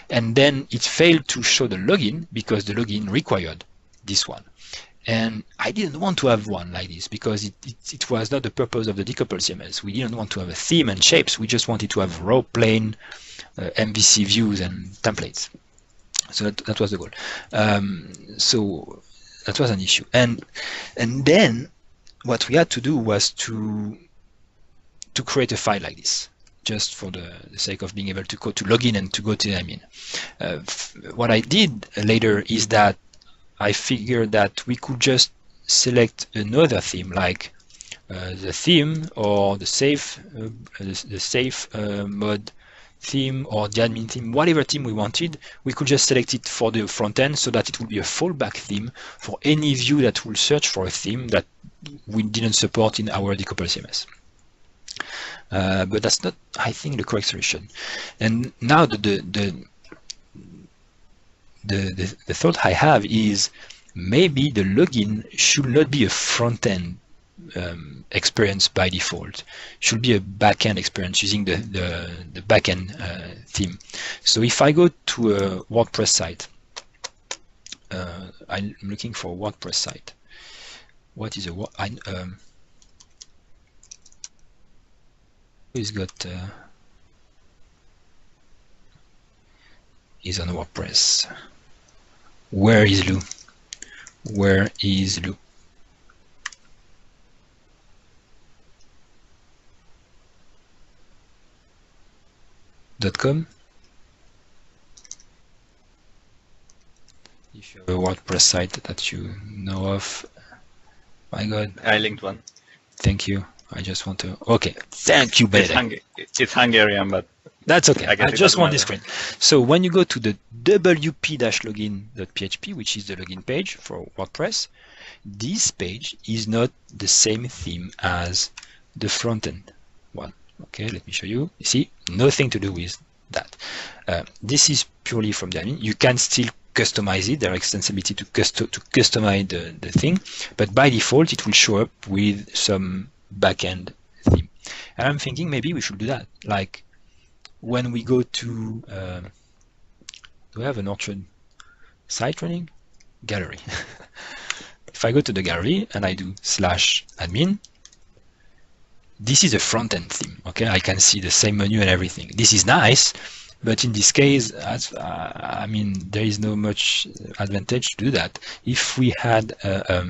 And then it failed to show the login because the login required this one. And I didn't want to have one like this because it was not the purpose of the decoupled CMS. We didn't want to have a theme and shapes. We just wanted to have raw, plain MVC views and templates. So that was the goal. So that was an issue. And then what we had to do was to create a file like this, just for the sake of being able to go to login and to go to the admin. What I did later is that I figured that we could just select another theme, like the theme or the safe mode theme or the admin theme, whatever theme we wanted. We could just select it for the front end so that it would be a fallback theme for any view that will search for a theme that we didn't support in our decoupled CMS. But that's not, I think, the correct solution. And now the thought I have is maybe the login should not be a front end experience by default. Should be a backend experience using the backend theme. So if I go to a WordPress site, I'm looking for a WordPress site. What is a who's got is on WordPress? Where is Lou? Where is Lou? .com. If you have a WordPress site that you know of. My God. I linked one. Thank you. I just want to. Okay. Thank you, Benedict. It's Hungarian, but that's okay. I just want this screen. So when you go to the wp-login.php, which is the login page for WordPress, this page is not the same theme as the front end one. Okay, let me show you. You see, nothing to do with that. This is purely from the admin. You can still customize it. There is extensibility to customize the thing, but by default it will show up with some backend theme. And I'm thinking maybe we should do that. Like when we go to, do we have an Orchard site running? Gallery. If I go to the gallery and I do /admin, this is a front-end theme. Okay, I can see the same menu and everything. This is nice, but in this case, I mean, there is no much advantage to do that. If we had a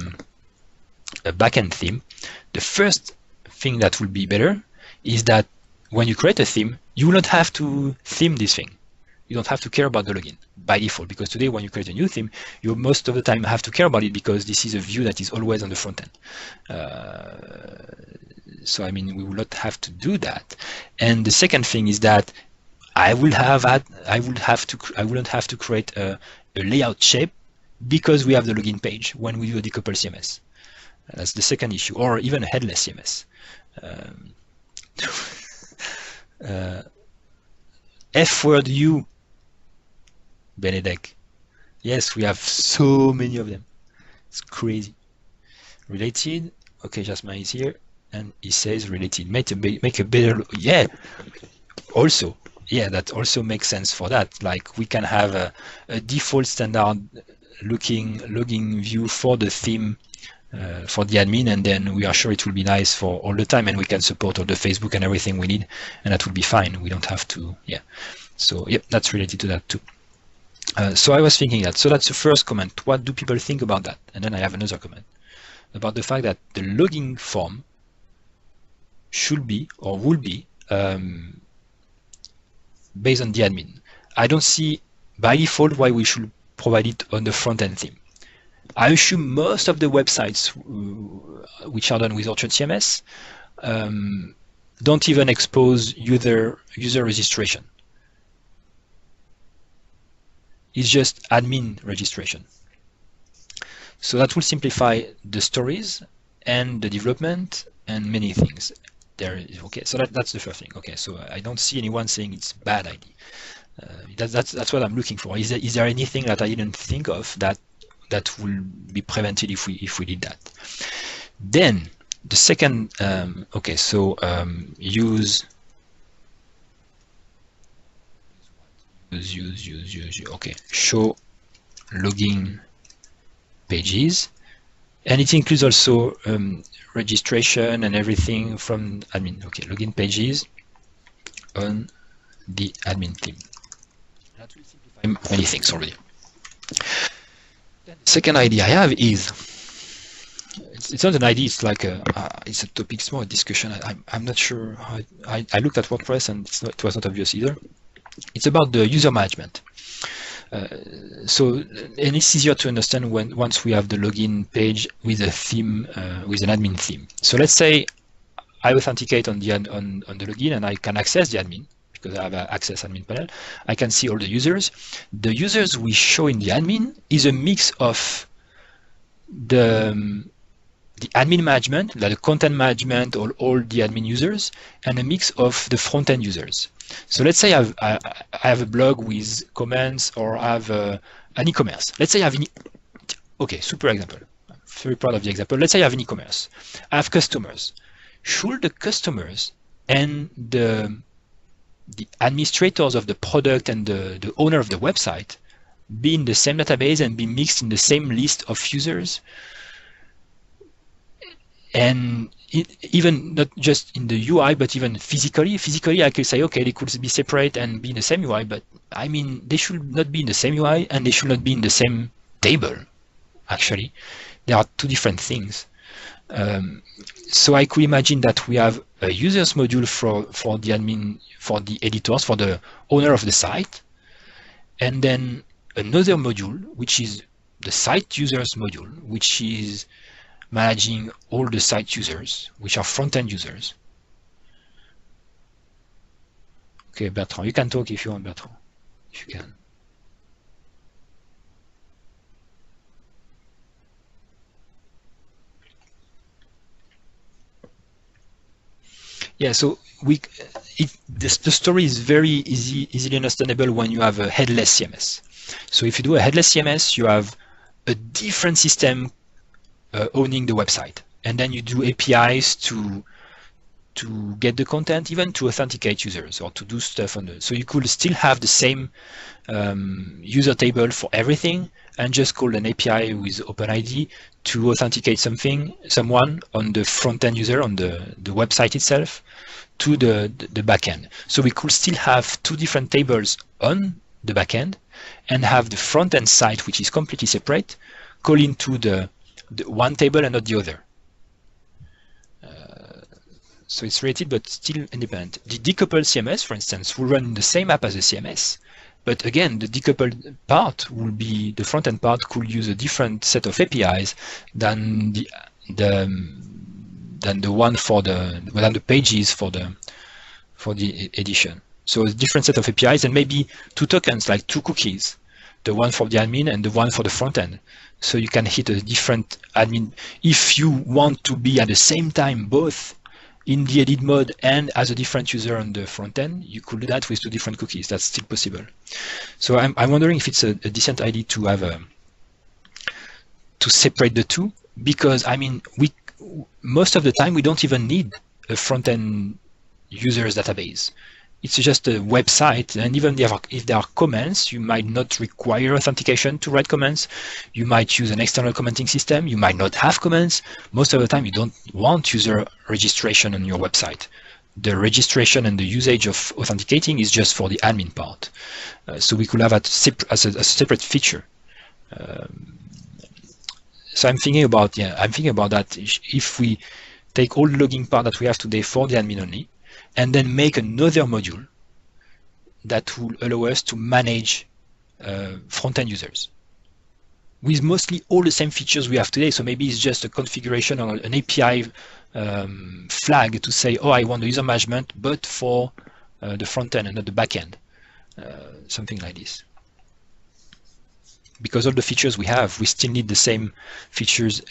backend theme, the first thing that would be better is that when you create a theme, you will not have to theme this thing. You don't have to care about the login by default, because today when you create a new theme, you most of the time have to care about it because this is a view that is always on the front end. So I mean, we will not have to do that. And the second thing is that I wouldn't have to create a layout shape because we have the login page when we do a decoupled CMS. That's the second issue, or even a headless CMS. F-word U, Benedek. Yes, we have so many of them. It's crazy. Related. Okay, Jasmine is here, and he says related. Make a better. Yeah. Also, yeah, that also makes sense for that. Like we can have a default standard looking login view for the theme. For the admin, and then we are sure it will be nice for all the time, and we can support all the Facebook and everything we need, and that will be fine. We don't have to, yeah. So yep, that's related to that too. So I was thinking that. So that's the first comment. What do people think about that? And then I have another comment about the fact that the login form should be or will be based on the admin. I don't see by default why we should provide it on the front-end theme. I assume most of the websites which are done with Orchard CMS don't even expose user registration. It's just admin registration. So that will simplify the stories and the development and many things. Okay, so that's the first thing. Okay, so I don't see anyone saying it's a bad idea. That's what I'm looking for. Is there anything that I didn't think of that will be prevented if we did that? Then the second, okay, so use, okay, show login pages, and it includes also registration and everything from admin. Okay, login pages on the admin theme. That will simplify many things already. The second idea I have is, it's not an idea, it's like it's a topic, it's more a discussion. I'm not sure how I looked at WordPress and it was not obvious either. It's about the user management. And it's easier to understand once we have the login page with a theme, with an admin theme. So let's say I authenticate on the login and I can access the admin, because I have an access admin panel. I can see all the users. The users we show in the admin is a mix of the admin management, like the content management, or all the admin users, and a mix of the front-end users. So let's say I have a blog with comments, or I have an e-commerce. Let's say I have okay, super example. I'm very proud of the example. Let's say I have an e-commerce. I have customers. Should the customers and the administrators of the product and the owner of the website be in the same database and be mixed in the same list of users? And even not just in the UI, but even physically. Physically, I could say, okay, they could be separate and be in the same UI, but I mean, they should not be in the same UI and they should not be in the same table, actually. They are two different things. So I could imagine that we have a users module for the admin, for the editors, for the owner of the site, and then another module, which is the site users module, which is managing all the site users, which are front-end users. Okay, Bertrand, you can talk if you want, Bertrand, if you can. Yeah, so the story is very easily understandable when you have a headless CMS. So if you do a headless CMS, you have a different system owning the website, and then you do APIs to get the content, even to authenticate users or to do stuff on the. So you could still have the same user table for everything, and just call an API with OpenID to authenticate someone on the front-end user on the website itself to the backend. So we could still have two different tables on the backend and have the front-end site, which is completely separate, call into the one table and not the other. So it's related but still independent. The decoupled CMS, for instance, will run in the same app as the CMS. But again, the decoupled part will be, the front-end part could use a different set of APIs than the one than the pages for the edition. So a different set of APIs and maybe two tokens, like two cookies, the one for the admin and the one for the front end. So you can hit a different admin. If you want to be at the same time both in the edit mode and as a different user on the front end, you could do that with two different cookies. That's still possible. So I'm wondering if it's a decent idea to have to separate the two, because I mean most of the time we don't even need a front end users database. It's just a website, and even if there are comments, you might not require authentication to write comments. You might use an external commenting system. You might not have comments. Most of the time, you don't want user registration on your website. The registration and the usage of authenticating is just for the admin part. So we could have it as a separate feature. So I'm thinking about that. If we take all the logging part that we have today for the admin only, and then make another module that will allow us to manage front-end users with mostly all the same features we have today. So maybe it's just a configuration or an API flag to say, oh, I want the user management, but for the front-end and not the back-end, something like this. Because all the features we have, we still need the same features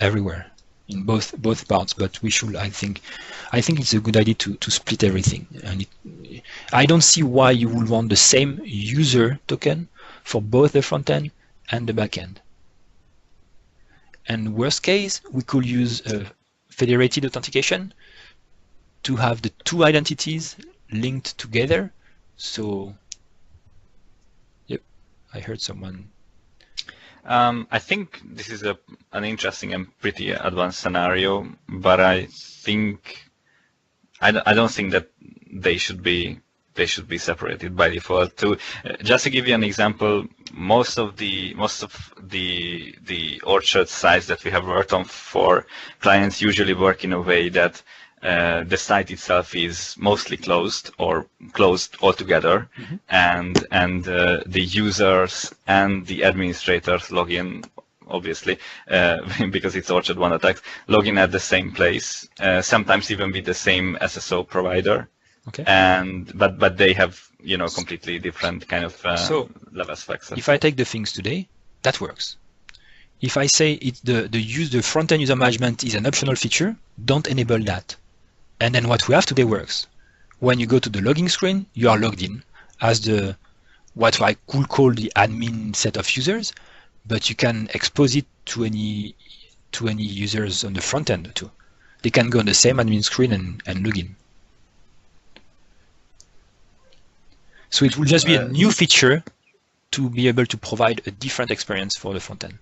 everywhere, in both parts, but we should, I think it's a good idea to split everything. And I don't see why you would want the same user token for both the front end and the back end. And worst case, we could use a federated authentication to have the two identities linked together. So, yep, I heard someone. I think this is an interesting and pretty advanced scenario, but I don't think that they should be separated by default. Just to give you an example, most of the Orchard sites that we have worked on for clients usually work in a way that the site itself is mostly closed or closed altogether, and the users and the administrators log in, obviously, because it's Orchard OneText, log in at the same place, sometimes even with the same SSO provider. Okay. But they have completely different kind of level specs. If I take the things today, that works. If I say the front-end user management is an optional feature, don't enable that. And then what we have today works. When you go to the login screen, you are logged in as what I could call the admin set of users, but you can expose it to any users on the front end too. They can go on the same admin screen and log in. So it will just be a new feature to be able to provide a different experience for the front end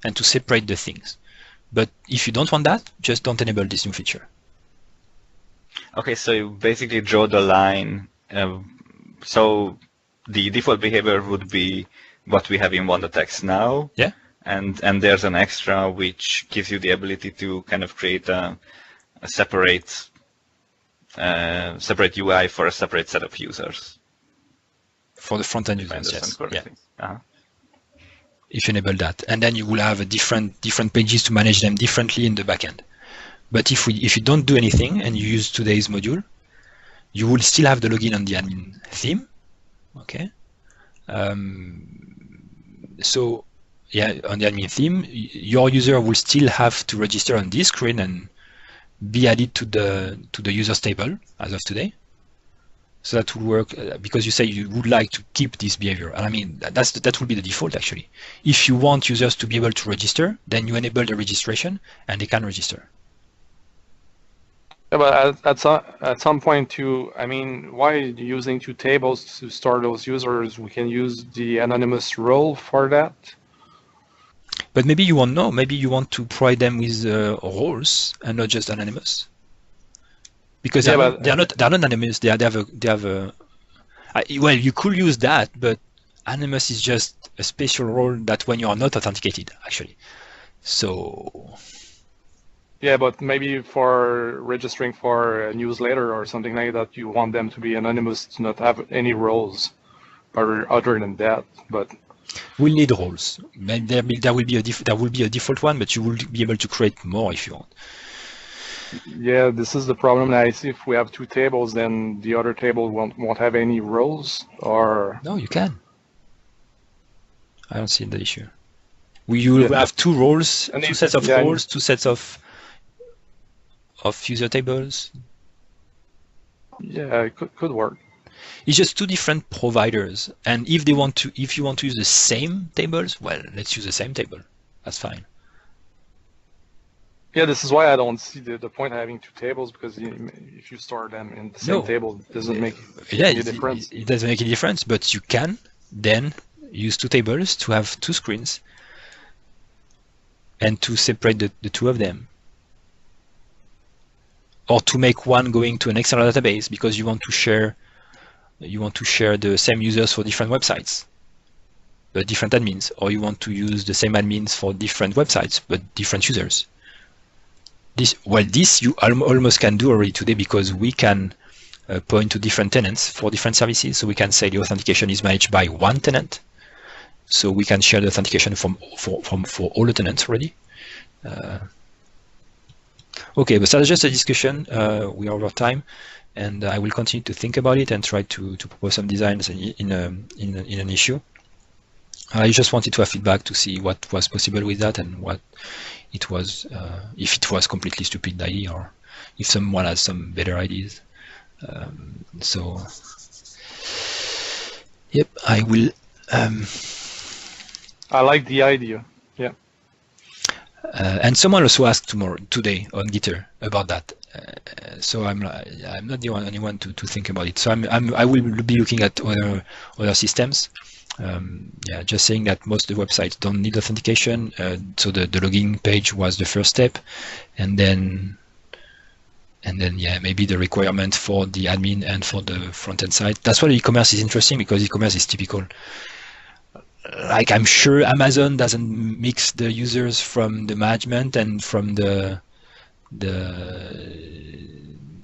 and to separate the things. But if you don't want that, just don't enable this new feature. Okay, so you basically draw the line. So the default behavior would be what we have in OneText now. Yeah. And there's an extra which gives you the ability to kind of create a separate UI for a separate set of users. For the front-end users, yes. Correctly. Yeah. If you enable that, and then you will have a different pages to manage them differently in the backend. But if you don't do anything and you use today's module, you will still have the login on the admin theme. Okay. So yeah, on the admin theme, your user will still have to register on this screen and be added to the users table as of today. So that will work because you say you would like to keep this behavior. And I mean, that will be the default actually. If you want users to be able to register, then you enable the registration and they can register. Yeah, but at some point too, I mean, why using two tables to store those users? We can use the anonymous role for that. But maybe you won't know. Maybe you want to provide them with roles and not just anonymous. Because they're not anonymous. They have a well, you could use that, but anonymous is just a special role that when you are not authenticated, actually. So. Yeah, but maybe for registering for a newsletter or something like that, you want them to be anonymous, to not have any roles, or other than that. But we'll need roles. There will be a default one, but you will be able to create more if you want. Yeah, this is the problem that I see. If we have two tables, then the other table won't have any roles, or no, you can. I don't see the issue. You will have two roles, two sets of roles, two sets of user tables. Yeah, it could work. It's just two different providers, and if you want to use the same tables, well, let's use the same table. That's fine. Yeah, this is why I don't see the point of having two tables, because if you store them in the same table, it doesn't make any difference. It doesn't make any difference, but you can then use two tables to have two screens and to separate the two of them. Or to make one going to an external database because you want to share the same users for different websites, but different admins, or you want to use the same admins for different websites but different users. This you almost can do already today because we can point to different tenants for different services. So we can say the authentication is managed by one tenant. So we can share the authentication for all the tenants already. Okay, but that's just a discussion. We are over time, and I will continue to think about it and try to propose some designs in an issue. I just wanted to have feedback to see what was possible with that and what it was, if it was completely stupid idea or if someone has some better ideas. So, yep, I will. I like the idea. Yeah. And someone also asked today on Gitter about that. So I'm not the only one to think about it. So I will be looking at other systems. Yeah, just saying that most of the websites don't need authentication. So the login page was the first step, and then yeah, maybe the requirement for the admin and for the front end side. That's why e-commerce is interesting, because e-commerce is typical. Like, I'm sure Amazon doesn't mix the users from the management and from the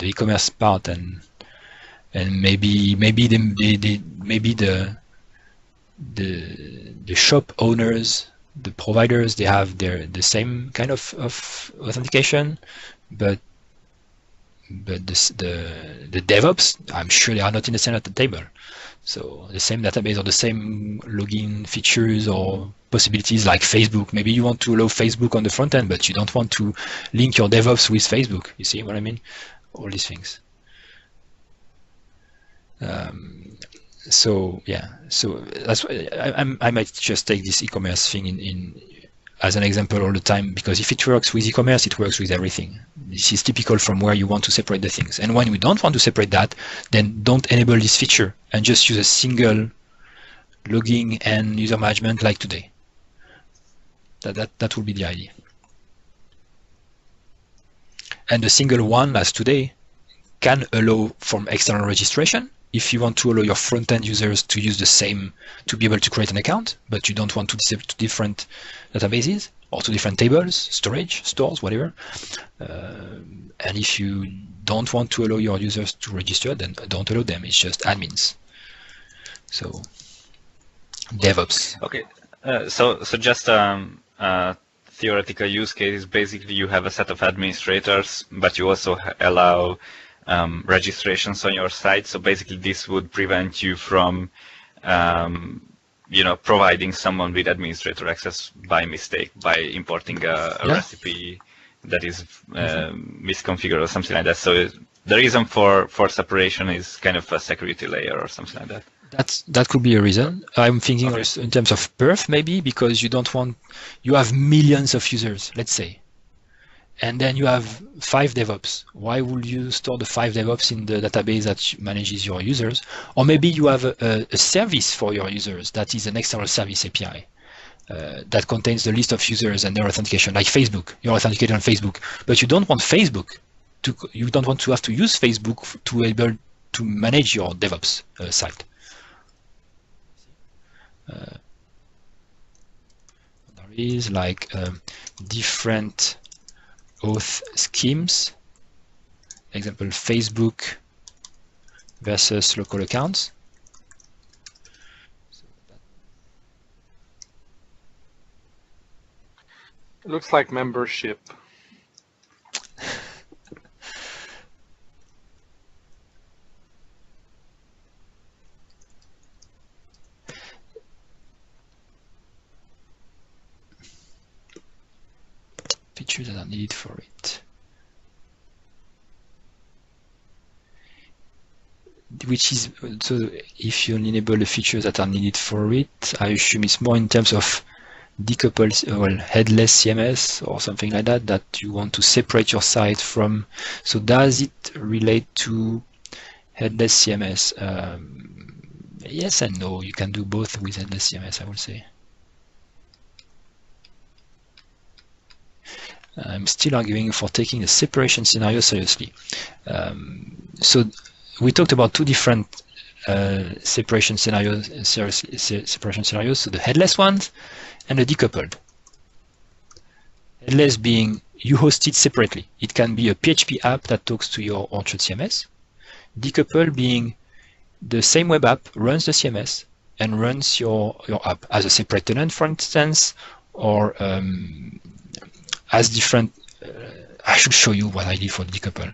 e-commerce part, and maybe the shop owners, the providers, they have the same kind of authentication, but the DevOps, I'm sure they are not in the same table. So the same database or the same login features or possibilities, like Facebook. Maybe you want to allow Facebook on the front end, but you don't want to link your DevOps with Facebook. You see what I mean? All these things. So yeah, so that's why I might just take this e-commerce thing in as an example all the time, because if it works with e-commerce, it works with everything. This is typical from where you want to separate the things. And when you don't want to separate that, then don't enable this feature and just use a single logging and user management like today. That will be the idea. And the single one, as today, can allow from external registration. If you want to allow your front-end users to use the same, to be able to create an account, but you don't want to disable to different databases or to different tables, storage, stores, whatever. And if you don't want to allow your users to register, then don't allow them. It's just admins. So DevOps. Okay. So just theoretical use case is basically you have a set of administrators, but you also allow registrations on your site. So basically this would prevent you from providing someone with administrator access by mistake, by importing a recipe misconfigured or something like that. So the reason for separation is kind of a security layer or something like that. That could be a reason. I'm thinking also in terms of perf, maybe, because you don't want, you have millions of users, let's say, and then you have 5 DevOps. Why would you store the 5 DevOps in the database that manages your users? Or maybe you have a service for your users that is an external service API that contains the list of users and their authentication, like Facebook. You're authenticated on Facebook, but you don't want Facebook to, you don't want to have to use Facebook to be able to manage your DevOps site. There is like different auth schemes, example Facebook versus local accounts. It looks like membership. Features that are needed for it. Which is, so if you enable the features that are needed for it, I assume it's more in terms of decoupled, well, headless CMS or something like that, that you want to separate your site from. So does it relate to headless CMS? Yes and no. You can do both with headless CMS, I would say. I'm still arguing for taking the separation scenario seriously. So we talked about 2 different separation scenarios. So the headless ones and the decoupled. Headless being you host it separately. It can be a PHP app that talks to your Orchard CMS. Decoupled being the same web app runs the CMS and runs your app as a separate tenant, for instance, or as different. I should show you what I did for decouple,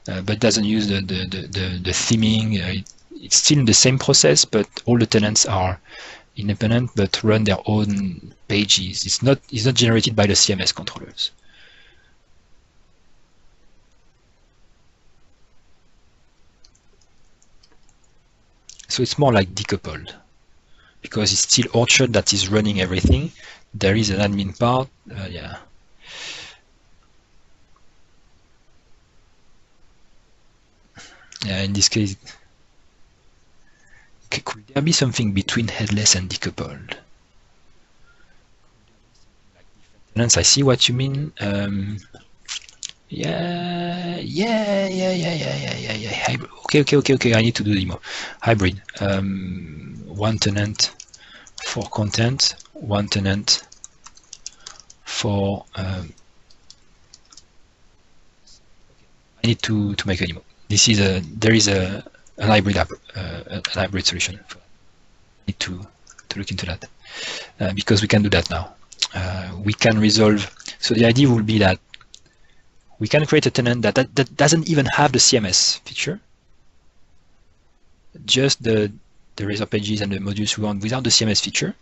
but doesn't use the theming. It's still the same process, but all the tenants are independent but run their own pages. It's not generated by the CMS controllers. So it's more like decoupled because it's still Orchard that is running everything. There is an admin part. Yeah. In this case, could there be something between headless and decoupled? I see what you mean. Yeah. Okay. I need to do the demo. Hybrid. 1 tenant for content, 1 tenant for. I need to make a demo. This is there is an hybrid app, an hybrid solution. I need to look into that because we can do that now. We can resolve. So the idea will be that we can create a tenant that doesn't even have the CMS feature, just the razor pages and the modules we want without the CMS feature,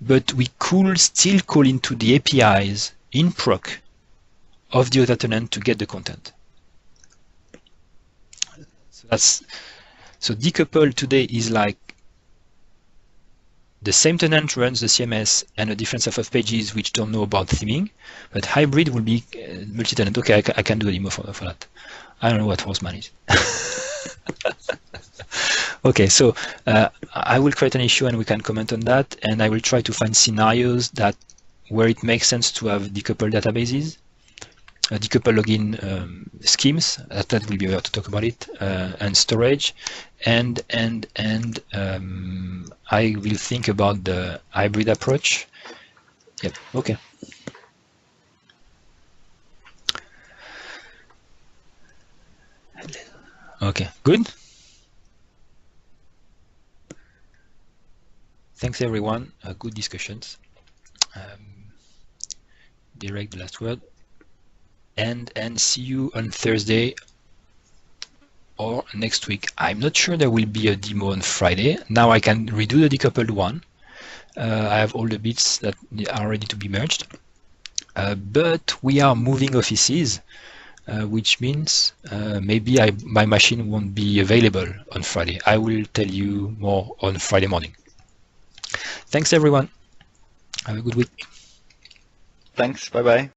but we could still call into the APIs in proc of the other tenant to get the content. So decoupled today is like the same tenant runs the CMS and a different set of pages which don't know about theming, but hybrid will be multi-tenant. Okay, I can do a demo for that. I don't know what Horseman is. Okay, so I will create an issue and we can comment on that, and I will try to find scenarios where it makes sense to have decoupled databases. Decouple login schemes, that will be able to talk about it, and storage, and I will think about the hybrid approach. Yep. Okay. Okay. Good. Thanks everyone. Good discussions. Direct the last word. And see you on Thursday or next week. I'm not sure there will be a demo on Friday. Now I can redo the decoupled one. I have all the bits that are ready to be merged. but we are moving offices, which means maybe my machine won't be available on Friday. I will tell you more on Friday morning. Thanks everyone. Have a good week. Thanks. Bye-bye.